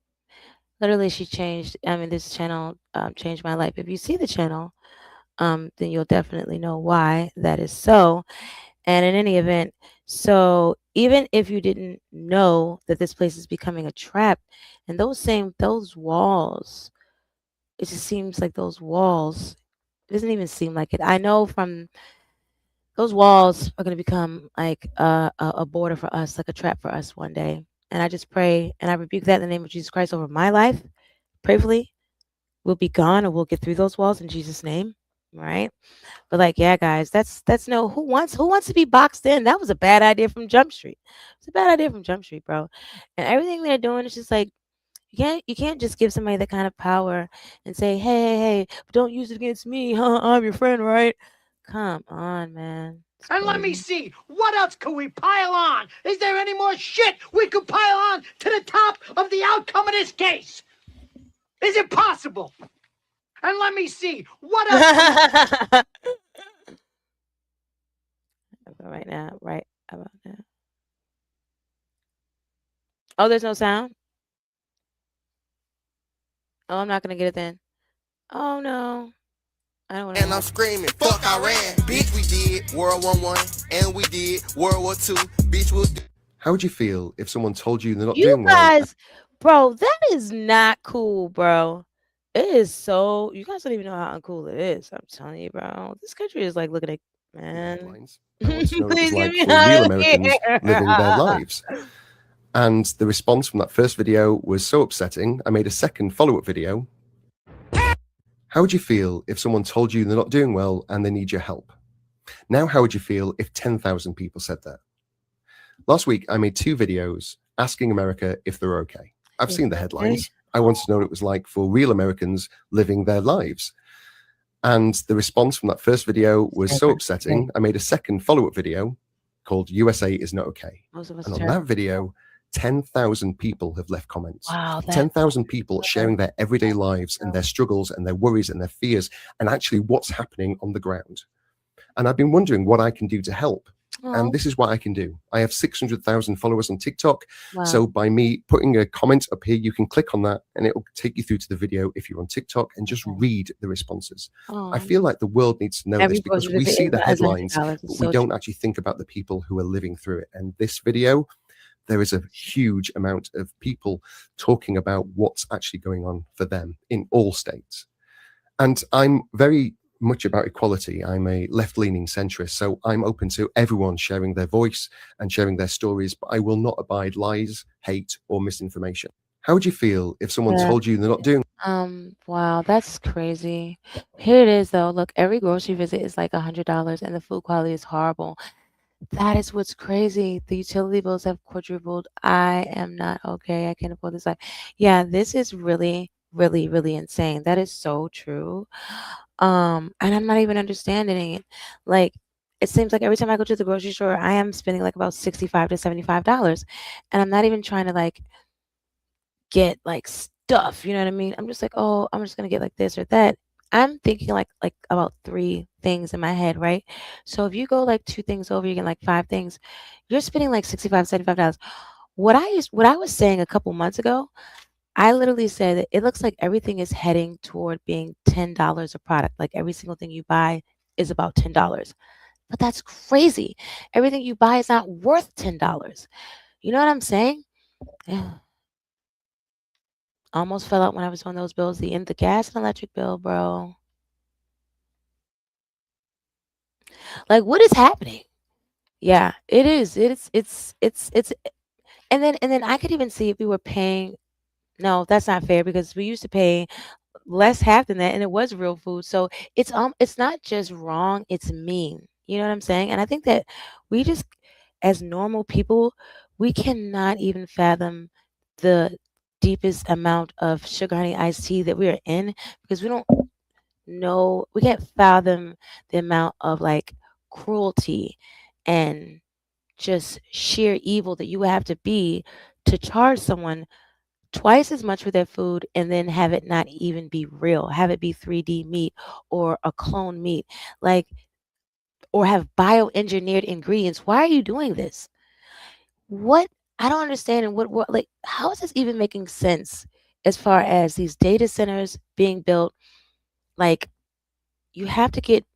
Literally, she changed. I mean, this channel changed my life. If you see the channel, then you'll definitely know why that is so. And in any event, so even if you didn't know that this place is becoming a trap, and those walls, it just seems like those walls. It doesn't even seem like it. I know from those walls are going to become like a border for us, like a trap for us one day. And I just pray and I rebuke that in the name of Jesus Christ over my life. Prayfully, we'll be gone or we'll get through those walls in Jesus' name. right? But like, yeah, guys, that's no who wants to be boxed in. That was a bad idea from Jump Street. It's a bad idea from Jump Street, bro. And everything they're doing is just like you can't just give somebody that kind of power and say, hey, but don't use it against me. Huh? I'm your friend, right? Come on, man. It's And let me crazy. see, what else could we pile on? Is there any more shit we could pile on to the top of the outcome of this case? Is it possible? And let me see, what else could we... Right now, right about now. Oh, there's no sound. Oh, I'm not gonna get it then. Oh no, I don't want to And hear I'm it. screaming, fuck Iran. Bitch, we did World War I, and we did World War II. Bitch, we'll do. How would you feel if someone told you they're not You doing well? guys, bro, that is not cool, bro. It is so. You guys don't even know how uncool it is. I'm telling you, bro. This country is like looking at The man. headlines. I want to know what it was Please get like me for out real of Americans living their here. lives. And the response from that first video was so upsetting, I made a second follow-up video. How would you feel if someone told you they're not doing well and they need your help? Now, how would you feel if 10,000 people said that? Last week, I made 2 videos asking America if they're okay. I've seen the headlines. I wanted to know what it was like for real Americans living their lives. And the response from that first video was so upsetting, I made a second follow-up video called USA is Not Okay. Most of us And on turn. that video, 10,000 people have left comments. Wow, that 10,000 people sharing their everyday lives and their struggles and their worries and their fears and actually what's happening on the ground. And I've been wondering what I can do to help. And oh, this is what I can do. I have 600,000 followers on TikTok. wow. So by me putting a comment up here, you can click on that and it will take you through to the video if you're on TikTok and just read the responses. I feel like the world needs to know every this because post we is see the headlines, $100. but It's we so don't true. actually think about the people who are living through it. And this video, there is a huge amount of people talking about what's actually going on for them in all states. And I'm very much about equality. I'm a left-leaning centrist, so I'm open to everyone sharing their voice and sharing their stories, but I will not abide lies, hate, or misinformation. How would you feel if someone Yeah. told you they're not doing? Wow, that's crazy. Here it is though. Look, every grocery visit is like $100 and the food quality is horrible. That is what's crazy. The utility bills have quadrupled. I am not okay. I can't afford this life. Yeah, this is really, really, really insane. That is so true. And I'm not even understanding it. Like, it seems like every time I go to the grocery store, I am spending like about 65 to $75. And I'm not even trying to like get like stuff, you know what I mean? I'm just like, oh, I'm just gonna get like this or that. I'm thinking like about 3 things in my head, right? So if you go like 2 things over, you get like 5 things, you're spending like 65, $75. What I was saying a couple months ago, I literally said that it looks like everything is heading toward being $10 a product. Like every single thing you buy is about $10. But that's crazy. Everything you buy is not worth $10. You know what I'm saying? Almost fell out when I was doing those bills. The gas and electric bill, bro. Like, what is happening? Yeah, it is. It's and then I could even see if we were paying. No, that's not fair because we used to pay less half than that and it was real food. So it's not just wrong, it's mean. You know what I'm saying? And I think that we just as normal people, we cannot even fathom the deepest amount of sugar honey iced tea that we are in because we can't fathom the amount of like cruelty and just sheer evil that you would have to be to charge someone twice as much for their food and then have it not even be real, have it be 3D meat or a clone meat, like, or have bioengineered ingredients. Why are you doing this? What? I don't understand. And what, like, how is this even making sense as far as these data centers being built? Like, you have to get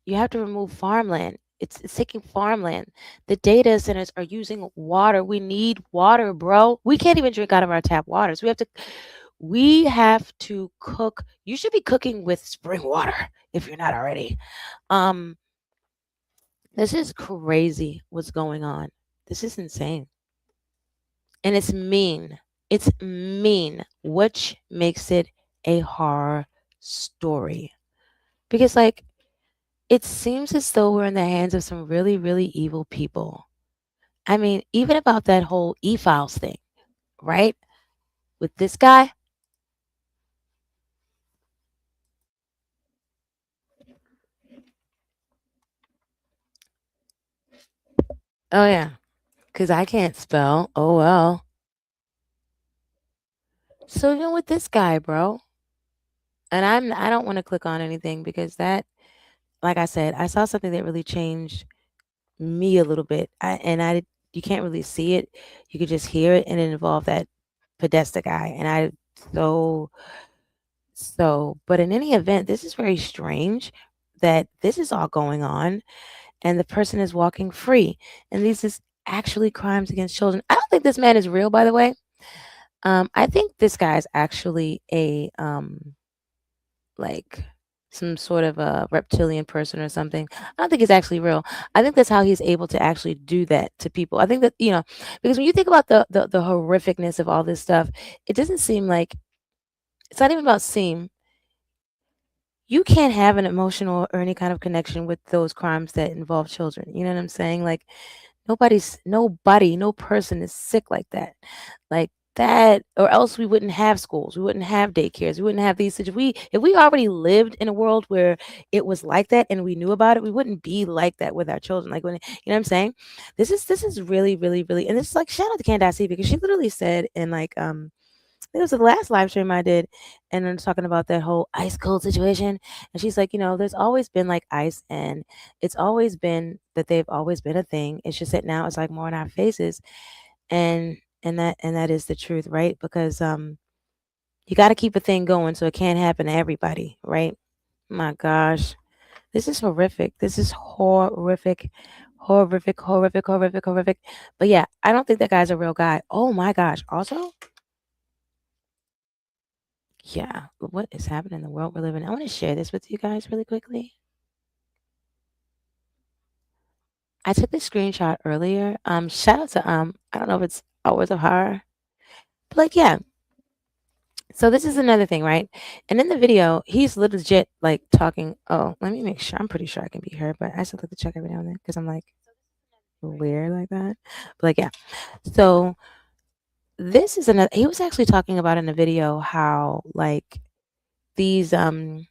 you have to remove farmland. It's taking farmland. The data centers are using water. We need water, bro. We can't even drink out of our tap waters. We have to cook. You should be cooking with spring water if you're not already. Um, this is crazy what's going on. This is insane. And it's mean. It's mean, which makes it a horror story. Because like It seems as though we're in the hands of some really, really evil people. I mean, even about that whole e-files thing, right? With this guy. Oh yeah, because I can't spell. Oh well. So even with this guy, bro, and I don't want to click on anything because that, like I said, I saw something that really changed me a little bit. You can't really see it, you could just hear it, and it involved that Podesta guy, and I so But in any event, this is very strange that this is all going on, and the person is walking free, and these is actually crimes against children. I don't think this man is real, by the way. I think this guy is actually a like some sort of a reptilian person or something. I don't think he's actually real. I think that's how he's able to actually do that to people. I think that, because when you think about the horrificness of all this stuff, it doesn't seem like it's not even about seem. You can't have an emotional or any kind of connection with those crimes that involve children. You know what I'm saying? Like nobody, no person is sick like that. Like that, or else we wouldn't have schools, we wouldn't have daycares, we wouldn't have these if we already lived in a world where it was like that and we knew about it, we wouldn't be like that with our children. Like when you know what I'm saying? This is really, really, really, and it's like shout out to Candace because she literally said in like I think it was the last live stream I did, and I'm talking about that whole ice cold situation. And she's like, there's always been like ice, and it's always been that they've always been a thing. It's just that now it's like more in our faces, and that is the truth, right? Because you got to keep a thing going so it can't happen to everybody, right? My gosh, this is horrific. This is horrific, horrific, horrific, horrific, horrific. But yeah, I don't think that guy's a real guy. Oh my gosh. Also, yeah, what is happening in the world we're living in? I want to share this with you guys really quickly. I took this screenshot earlier. Shout out to I don't know if it's Hours of Horror, but like yeah. So this is another thing, right? And in the video, he's legit like talking. Oh, let me make sure. I'm pretty sure I can be heard, but I still have to check every now and then because I'm like weird like that. But like yeah. So this is another. He was actually talking about in the video how like these they're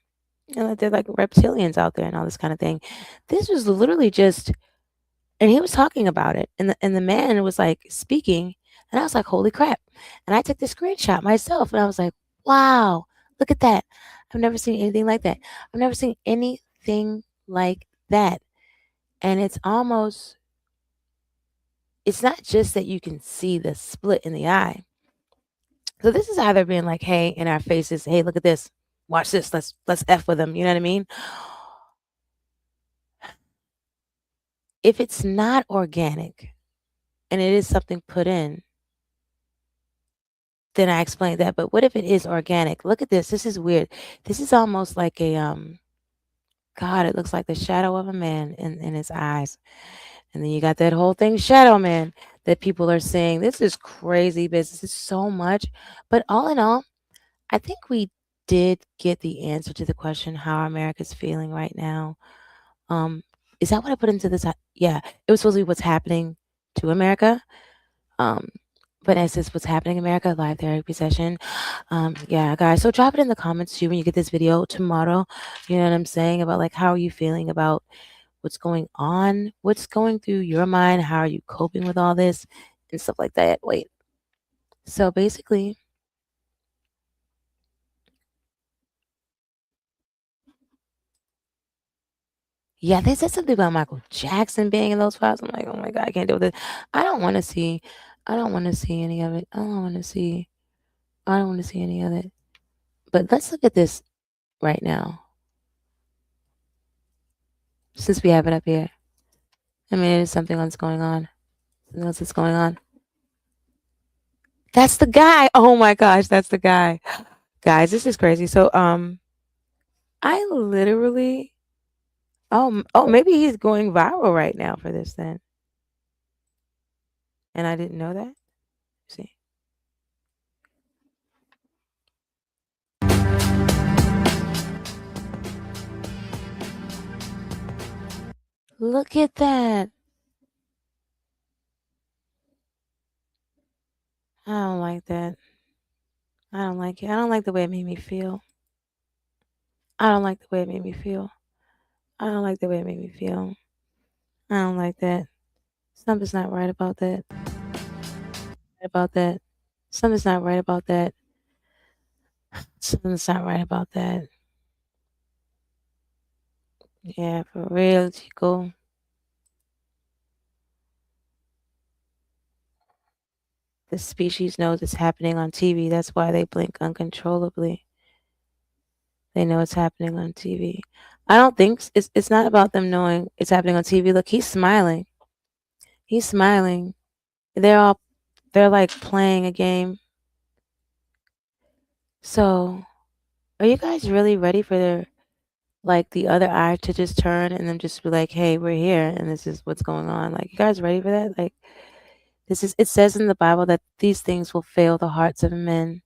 like reptilians out there and all this kind of thing. This was literally just, and he was talking about it, and the man was like speaking, and I was like, holy crap! And I took the screenshot myself, and I was like, wow, look at that! I've never seen anything like that. I've never seen anything like that, and it's not just that you can see the split in the eye. So this is either being like, hey, in our faces, hey, look at this, watch this, let's f with them. You know what I mean? If it's not organic and it is something put in, then I explained that. But what if it is organic? Look at this. This is weird. This is almost like a God, it looks like the shadow of a man in his eyes. And then you got that whole thing, Shadow Man, that people are saying. This is crazy business. It's so much. But all in all, I think we did get the answer to the question how America's feeling right now. Um, is that what I put into this? Yeah, it was supposed to be what's happening to America. Um, but as this what's happening in America, live therapy session. Yeah, guys. So drop it in the comments too when you get this video tomorrow. You know what I'm saying? About like how are you feeling about what's going on? What's going through your mind? How are you coping with all this and stuff like that? Wait. So basically, yeah, they said something about Michael Jackson being in those files. I'm like, oh my God, I can't deal with it. I don't want to see. I don't want to see any of it. I don't want to see. I don't want to see any of it. But let's look at this right now. Since we have it up here. I mean, it is something else going on. Something else is going on. That's the guy. Oh my gosh, that's the guy. Guys, this is crazy. So, I literally. Oh, maybe he's going viral right now for this then. And I didn't know that. Let's see. Look at that. I don't like that. I don't like it. I don't like the way it made me feel. I don't like the way it made me feel. I don't like the way it made me feel. I don't like that. Something's not right about that. About that. Something's not right about that. Something's not right about that. Yeah, for real, Chico. The species knows it's happening on TV. That's why they blink uncontrollably. They know it's happening on TV. I don't think it's not about them knowing it's happening on TV. Look, he's smiling. He's smiling. They're like playing a game. So, are you guys really ready for the other eye to just turn and then just be like, "Hey, we're here and this is what's going on." Like, you guys ready for that? Like, it says in the Bible that these things will fail the hearts of men.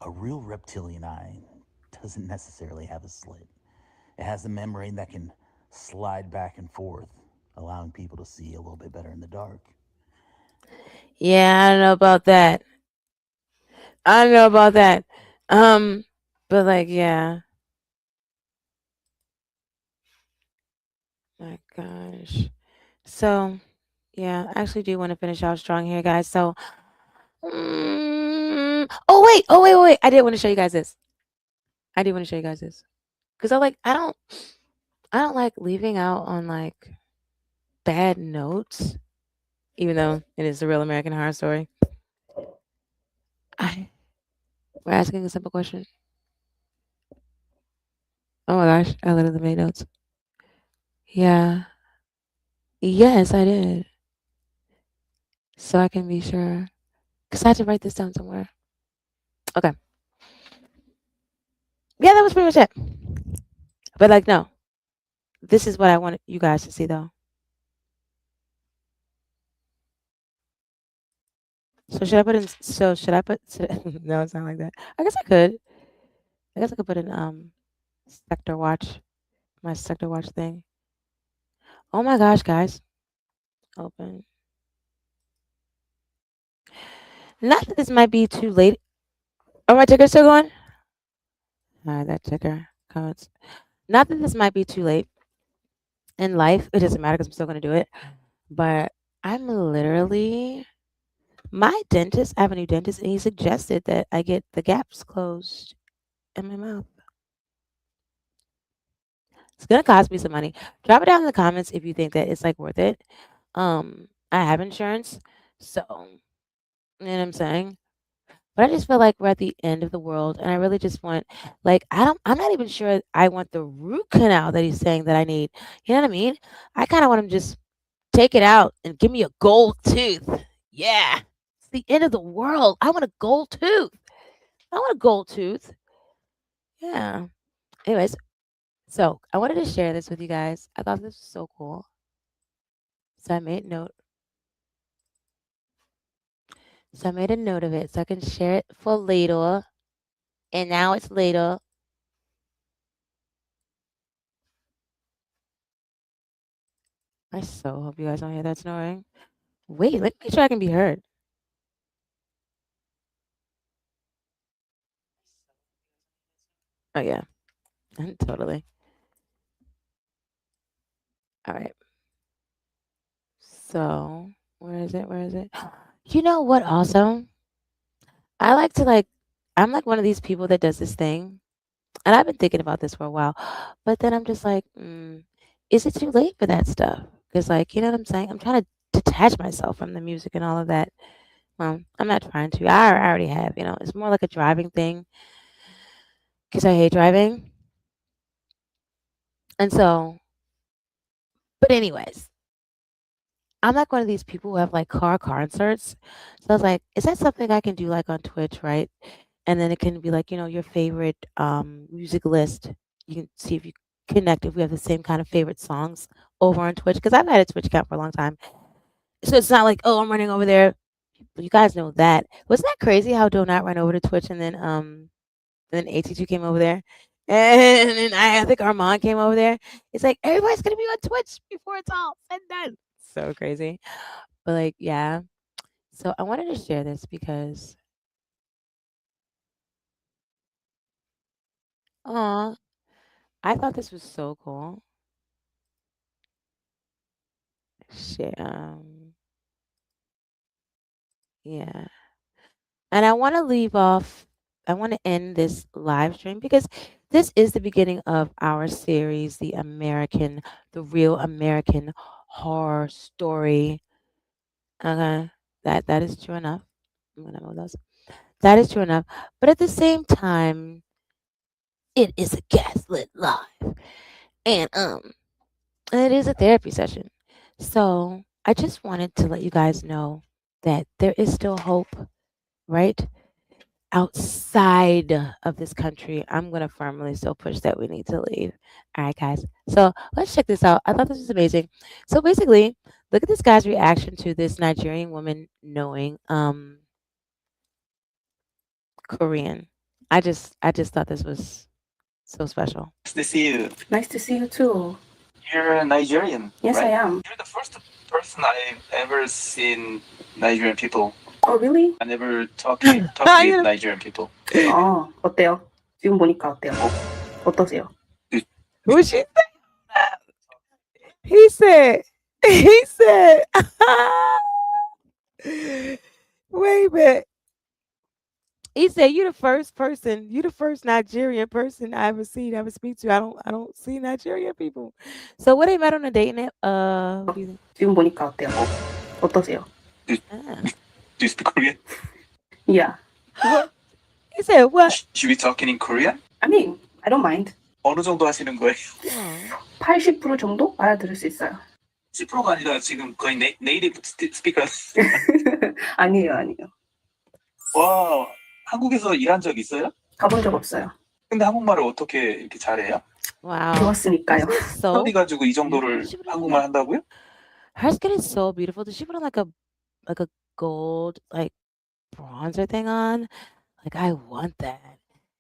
A real reptilian eye doesn't necessarily have a slit. It has a membrane that can slide back and forth, allowing people to see a little bit better in the dark. Yeah, I don't know about that. I don't know about that. Um, but like, yeah. My gosh. So, yeah, I actually do want to finish out strong here, guys. So, oh wait. I did want to show you guys this. I do want to show you guys this because I don't like leaving out on like bad notes, even though it is a real American Horror Story. I We're asking a simple question. Oh my gosh, I literally made notes. Yeah. Yes, I did. So I can be sure. Because I had to write this down somewhere. Okay. Yeah, that was pretty much it. But like, no. This is what I wanted you guys to see, though. So should I put in? So should I put? No, it's not like that. I guess I could. I guess I could put in sector watch, my sector watch thing. Oh my gosh, guys! Open. Not that this might be too late. Oh, my ticker still going? All right, that ticker comments. Not that this might be too late in life. It doesn't matter because I'm still gonna do it. But I'm literally my dentist. I have a new dentist, and he suggested that I get the gaps closed in my mouth. It's gonna cost me some money. Drop it down in the comments if you think that it's like worth it. I have insurance, so you know what I'm saying. But I just feel like we're at the end of the world, and I really just want, like, I'm not even sure I want the root canal that he's saying that I need. You know what I mean? I kind of want him to just take it out and give me a gold tooth. Yeah, it's the end of the world. I want a gold tooth. I want a gold tooth. Yeah. Anyways, so I wanted to share this with you guys. I thought this was so cool. So I made note. So I made a note of it so I can share it for later. And now it's later. I so hope you guys don't hear that snoring. Wait, let me make sure I can be heard. Oh yeah, totally. All right. So where is it? Where is it? You know what? Also, I like to like. I'm like one of these people that does this thing, and I've been thinking about this for a while. But then I'm just like, is it too late for that stuff? Because like, you know what I'm saying? I'm trying to detach myself from the music and all of that. Well, I'm not trying to. I already have. You know, it's more like a driving thing because I hate driving. And so, but anyways, I'm like one of these people who have like car concerts. So I was like, is that something I can do like on Twitch, right? And then it can be like, your favorite music list. You can see if you connect if we have the same kind of favorite songs over on Twitch. Because I've had a Twitch account for a long time. So it's not like, oh, I'm running over there. You guys know that. Wasn't that crazy how Do Not ran over to Twitch and then AT2 came over there? And I think Armand came over there. It's like everybody's gonna be on Twitch before it's all said and done. So crazy. But like, yeah. So I wanted to share this because aw, I thought this was so cool. Shit. Yeah. And I want to leave off, I want to end this live stream because this is the beginning of our series, the real American horror story. Okay. That is true enough. I'm gonna move those. That is true enough. But at the same time, it is a gaslit live. And it is a therapy session. So I just wanted to let you guys know that there is still hope, right? Outside of this country, I'm going to firmly still push that we need to leave. All right, guys. So let's check this out. I thought this was amazing. So basically, look at this guy's reaction to this Nigerian woman knowing Korean. I just thought this was so special. Nice to see you. Nice to see you too. You're Nigerian, Yes, right? I am. You're the first person I've ever seen Nigerian people. Oh, really? I never talked with Nigerian people. 어때요? 지금 보니까 어때요? 어떠세요? Who she said? He said, he said, wait a minute. He said, "You the first person, you the first Nigerian person I ever speak to. I don't see Nigerian people. So what they met on a dating app? Who do you think? 지금 보니까 어때요? 어떠세요? Ah. Do you speak Korean? Yeah. What? He said what? Should we talking in Korean? I mean, I don't mind. 어느 정도 하시는 거예요? 80% 정도 알아들을 수 있어요. 10%가 아니라 지금 거의 네이티브 스피커. 아니에요. 와, 한국에서 일한 적 있어요? 가본 적 없어요. 근데 한국말을 어떻게 이렇게 잘해요? Wow. 배웠으니까요. So 어디 가지고 이 정도를 한국말 한다고요? her skin is so beautiful. Does she put on like a gold like bronzer thing on? Like I want that.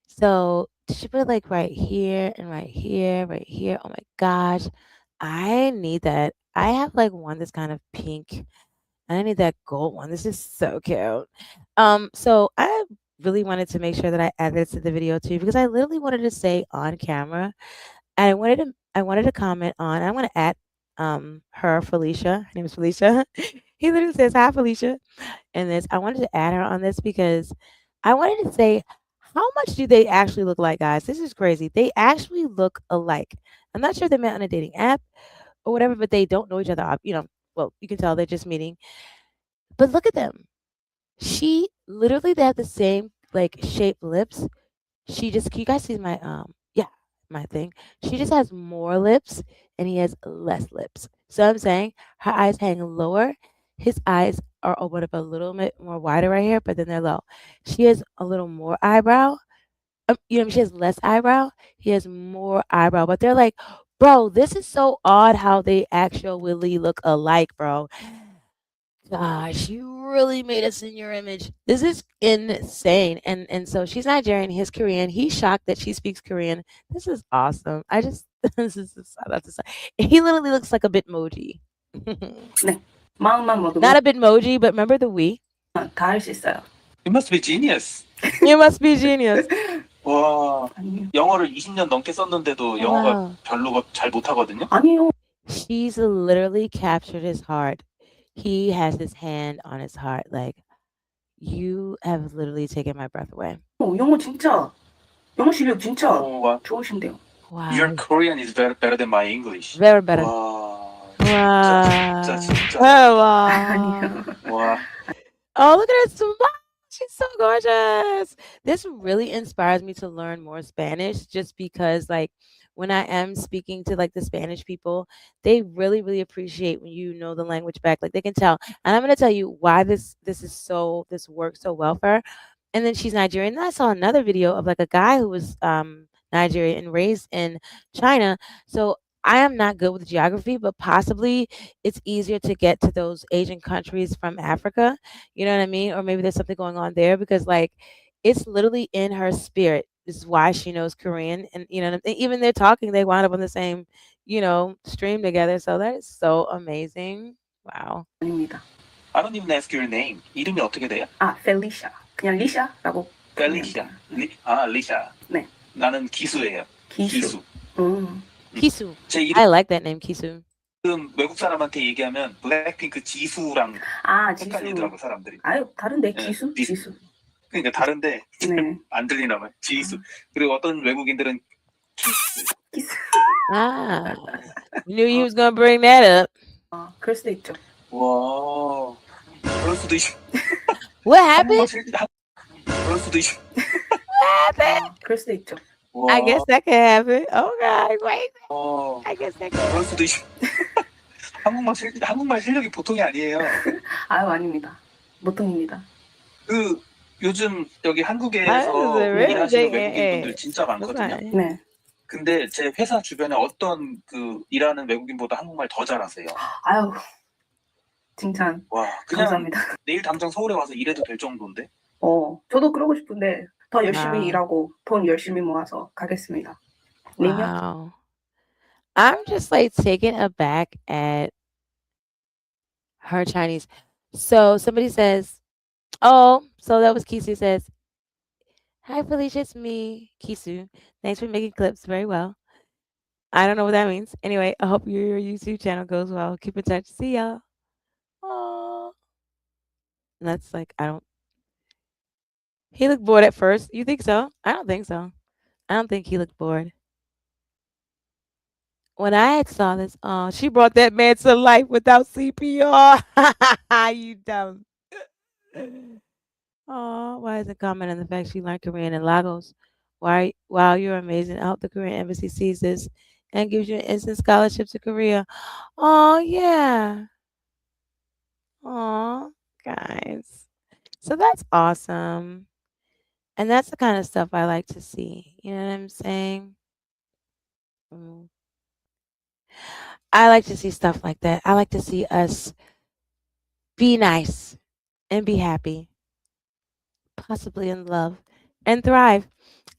So she put it like right here and right here, right here. Oh my gosh. I need that. I have like one that's kind of pink. And I need that gold one. This is so cute. So I really wanted to make sure that I added this to the video too because I literally wanted to say on camera and I wanted to comment on I'm gonna add her Felicia. Her name is Felicia. He literally says hi Felicia in this. I wanted to add her on this because I wanted to say how much do they actually look like, guys? This is crazy. They actually look alike. I'm not sure they met on a dating app or whatever, but they don't know each other. Well, you can tell they're just meeting. But look at them. They have the same like shaped lips. Can you guys see my yeah, my thing? She just has more lips and he has less lips. So I'm saying her eyes hang lower. His eyes are open up a little bit more wider right here, but then they're low. She has a little more eyebrow. She has less eyebrow. He has more eyebrow, but they're like, bro, this is so odd how they actually look alike, bro. Gosh, you really made us in your image. This is insane. And so she's Nigerian, he's Korean. He's shocked that she speaks Korean. This is awesome. This is that's just, he literally looks like a Bitmoji. 네. 마음만 먹으면 Not a Bitmoji, but remember the we? 다 할 수 있어요. You must be genius. You must be genius. 와, 아니요. 영어를 20년 넘게 썼는데도 영어가 별로 잘 못하거든요. 아니에요. She's literally captured his heart. He has his hand on his heart. Like, you have literally taken my breath away. 영어 실력 진짜 와, 좋으신데요. Wow. your Korean is better than my English. Very better. 와, Wow. 진짜. Wow. 아니요. 와, Oh, look at her smile. She's so gorgeous. This really inspires me to learn more Spanish just because, like, when I am speaking to like the Spanish people, they really, really appreciate when you know the language back. Like they can tell. And I'm gonna tell you why this works so well for her. And then she's Nigerian. Then I saw another video of like a guy who was Nigerian and raised in China. So I am not good with geography, but possibly it's easier to get to those Asian countries from Africa. You know what I mean? Or maybe there's something going on there because like it's literally in her spirit. This is why she knows Korean, and even they're talking, they wind up on the same, stream together. So that is so amazing. Wow. 아닙니다. I don't even ask your name. 이름이 어떻게 돼요? 펠리샤. 그냥 리샤라고 펠리시아. 리샤. 네. 나는 기수예요. 기수. Kisu. 제 이름 I like that name, Kisu. 외국 사람한테 얘기하면 블랙핑크 지수랑 헷갈리더라고 사람들이. 아유 다른데 네, 기수? 지수. 그러니까 다른데 네. 안 들리나 봐요. 지수. 그리고 어떤 외국인들은 기수. Ah, knew you was gonna bring that up. 그럴 수도 있죠. 와, 그럴 수도 있어. What happened? 그럴 수도 있어. What happened? 그럴 수도 있죠. I guess that could happen. Okay, wait. I guess that could. 그럴 수도 있어. 한국말 실력이 보통이 아니에요. 아유 아닙니다. 보통입니다. 요즘 여기 한국에서 일하시는 외국인분들 진짜 많거든요. 네. 근데 제 회사 주변에 어떤 일하는 외국인보다 한국말 더 잘하세요. 아유 칭찬. 와, 그냥 감사합니다. 내일 당장 서울에 와서 일해도 될 정도인데. 저도 그러고 싶은데 더 열심히 일하고 돈 열심히 모아서 가겠습니다. Wow. I'm just like taken aback at her Chinese. So somebody says, "Oh, so that was Kisu says, hi Felicia, it's me, Kisu. Thanks for making clips very well. I don't know what that means. Anyway, I hope your YouTube channel goes well. Keep in touch. See y'all." Oh, and that's like He looked bored at first. You think so? I don't think so. I don't think he looked bored. When I had saw this, she brought that man to life without CPR. You dumb. Oh, why isn't commenting on the fact she learned Korean in Lagos? Wow, you're amazing. I hope the Korean embassy sees this and gives you an instant scholarship to Korea. Oh yeah. Oh, guys. So that's awesome. And that's the kind of stuff I like to see. You know what I'm saying? I like to see stuff like that. I like to see us be nice and be happy, possibly in love, and thrive.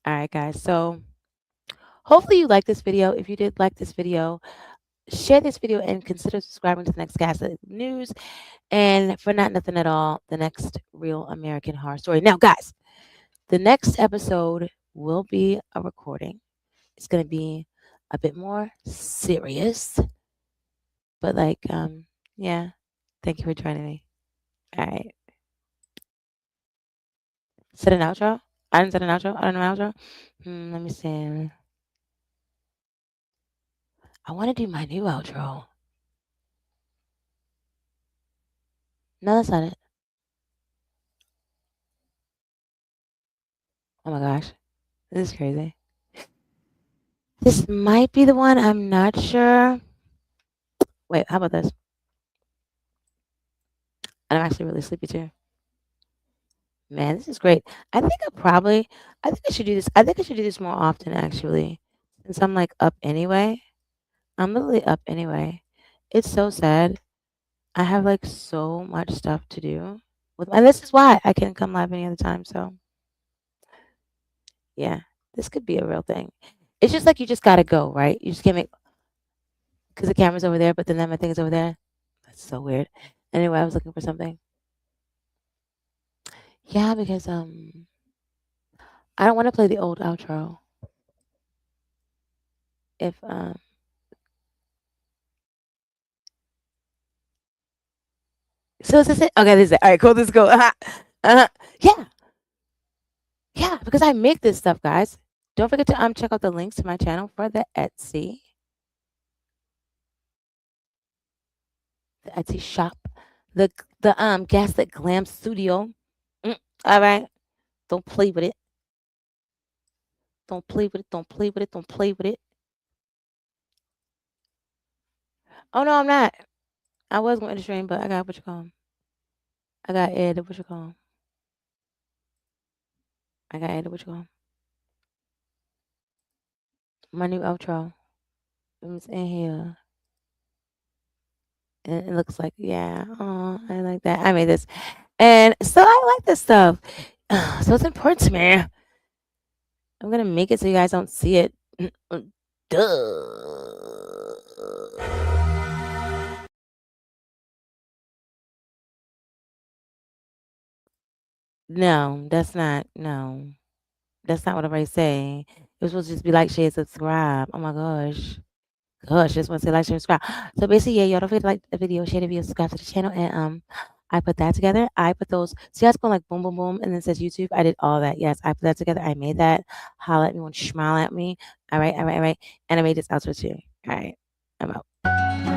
All right, guys. So hopefully you like this video. If you did like this video, share this video and consider subscribing to the next Gaslit News. And for not nothing at all, the next Real American Horror Story. Now, guys, the next episode will be a recording. It's going to be a bit more serious. But yeah. Thank you for joining me. All right. Set an outro? I didn't set an outro? I don't know outro? Let me see. I want to do my new outro. No, that's not it. Oh my gosh. This is crazy. This might be the one. I'm not sure. Wait, how about this? I'm actually really sleepy too. Man, this is great. I think I should do this. I think I should do this more often actually. Since I'm like up anyway. I'm literally up anyway. It's so sad. I have like so much stuff to do. And this is why I can't come live any other time. So yeah, this could be a real thing. It's just like you just gotta go, right? You just can't make because the camera's over there, but then my thing is over there. That's so weird. Anyway, I was looking for something. Yeah, because I don't want to play the old outro. If so is this it? Okay, this is it. All right, cool. Let's go. Yeah. Yeah, because I make this stuff, guys. Don't forget to check out the links to my channel for the Etsy. The Etsy shop. The Gaslit Glam Studio. All right. Don't play with it. Don't play with it. Don't play with it. Don't play with it. Oh no, I'm not. I was going to stream, but I got what you call 'em. I got Ed, what you call 'em. I got Ed, what you call 'em. My new outro. It's in here. And it looks like, yeah. Oh, I like that. I made this. And so I like this stuff. So it's important to me. I'm gonna make it so you guys don't see it. Duh. No, that's not. No, that's not what I'm saying. It was supposed to just be like, share, subscribe. Oh my gosh. Gosh, just want to say like, share, subscribe. So basically, yeah, y'all don't forget to like the video, share the video, subscribe to the channel, and I put that together. I put those. See how it's going like boom, boom, boom, and then it says YouTube. I did all that. Yes, I put that together. I made that. Holla at me, want to smile at me. All right, all right, all right. And I made this outro too. All right, I'm out.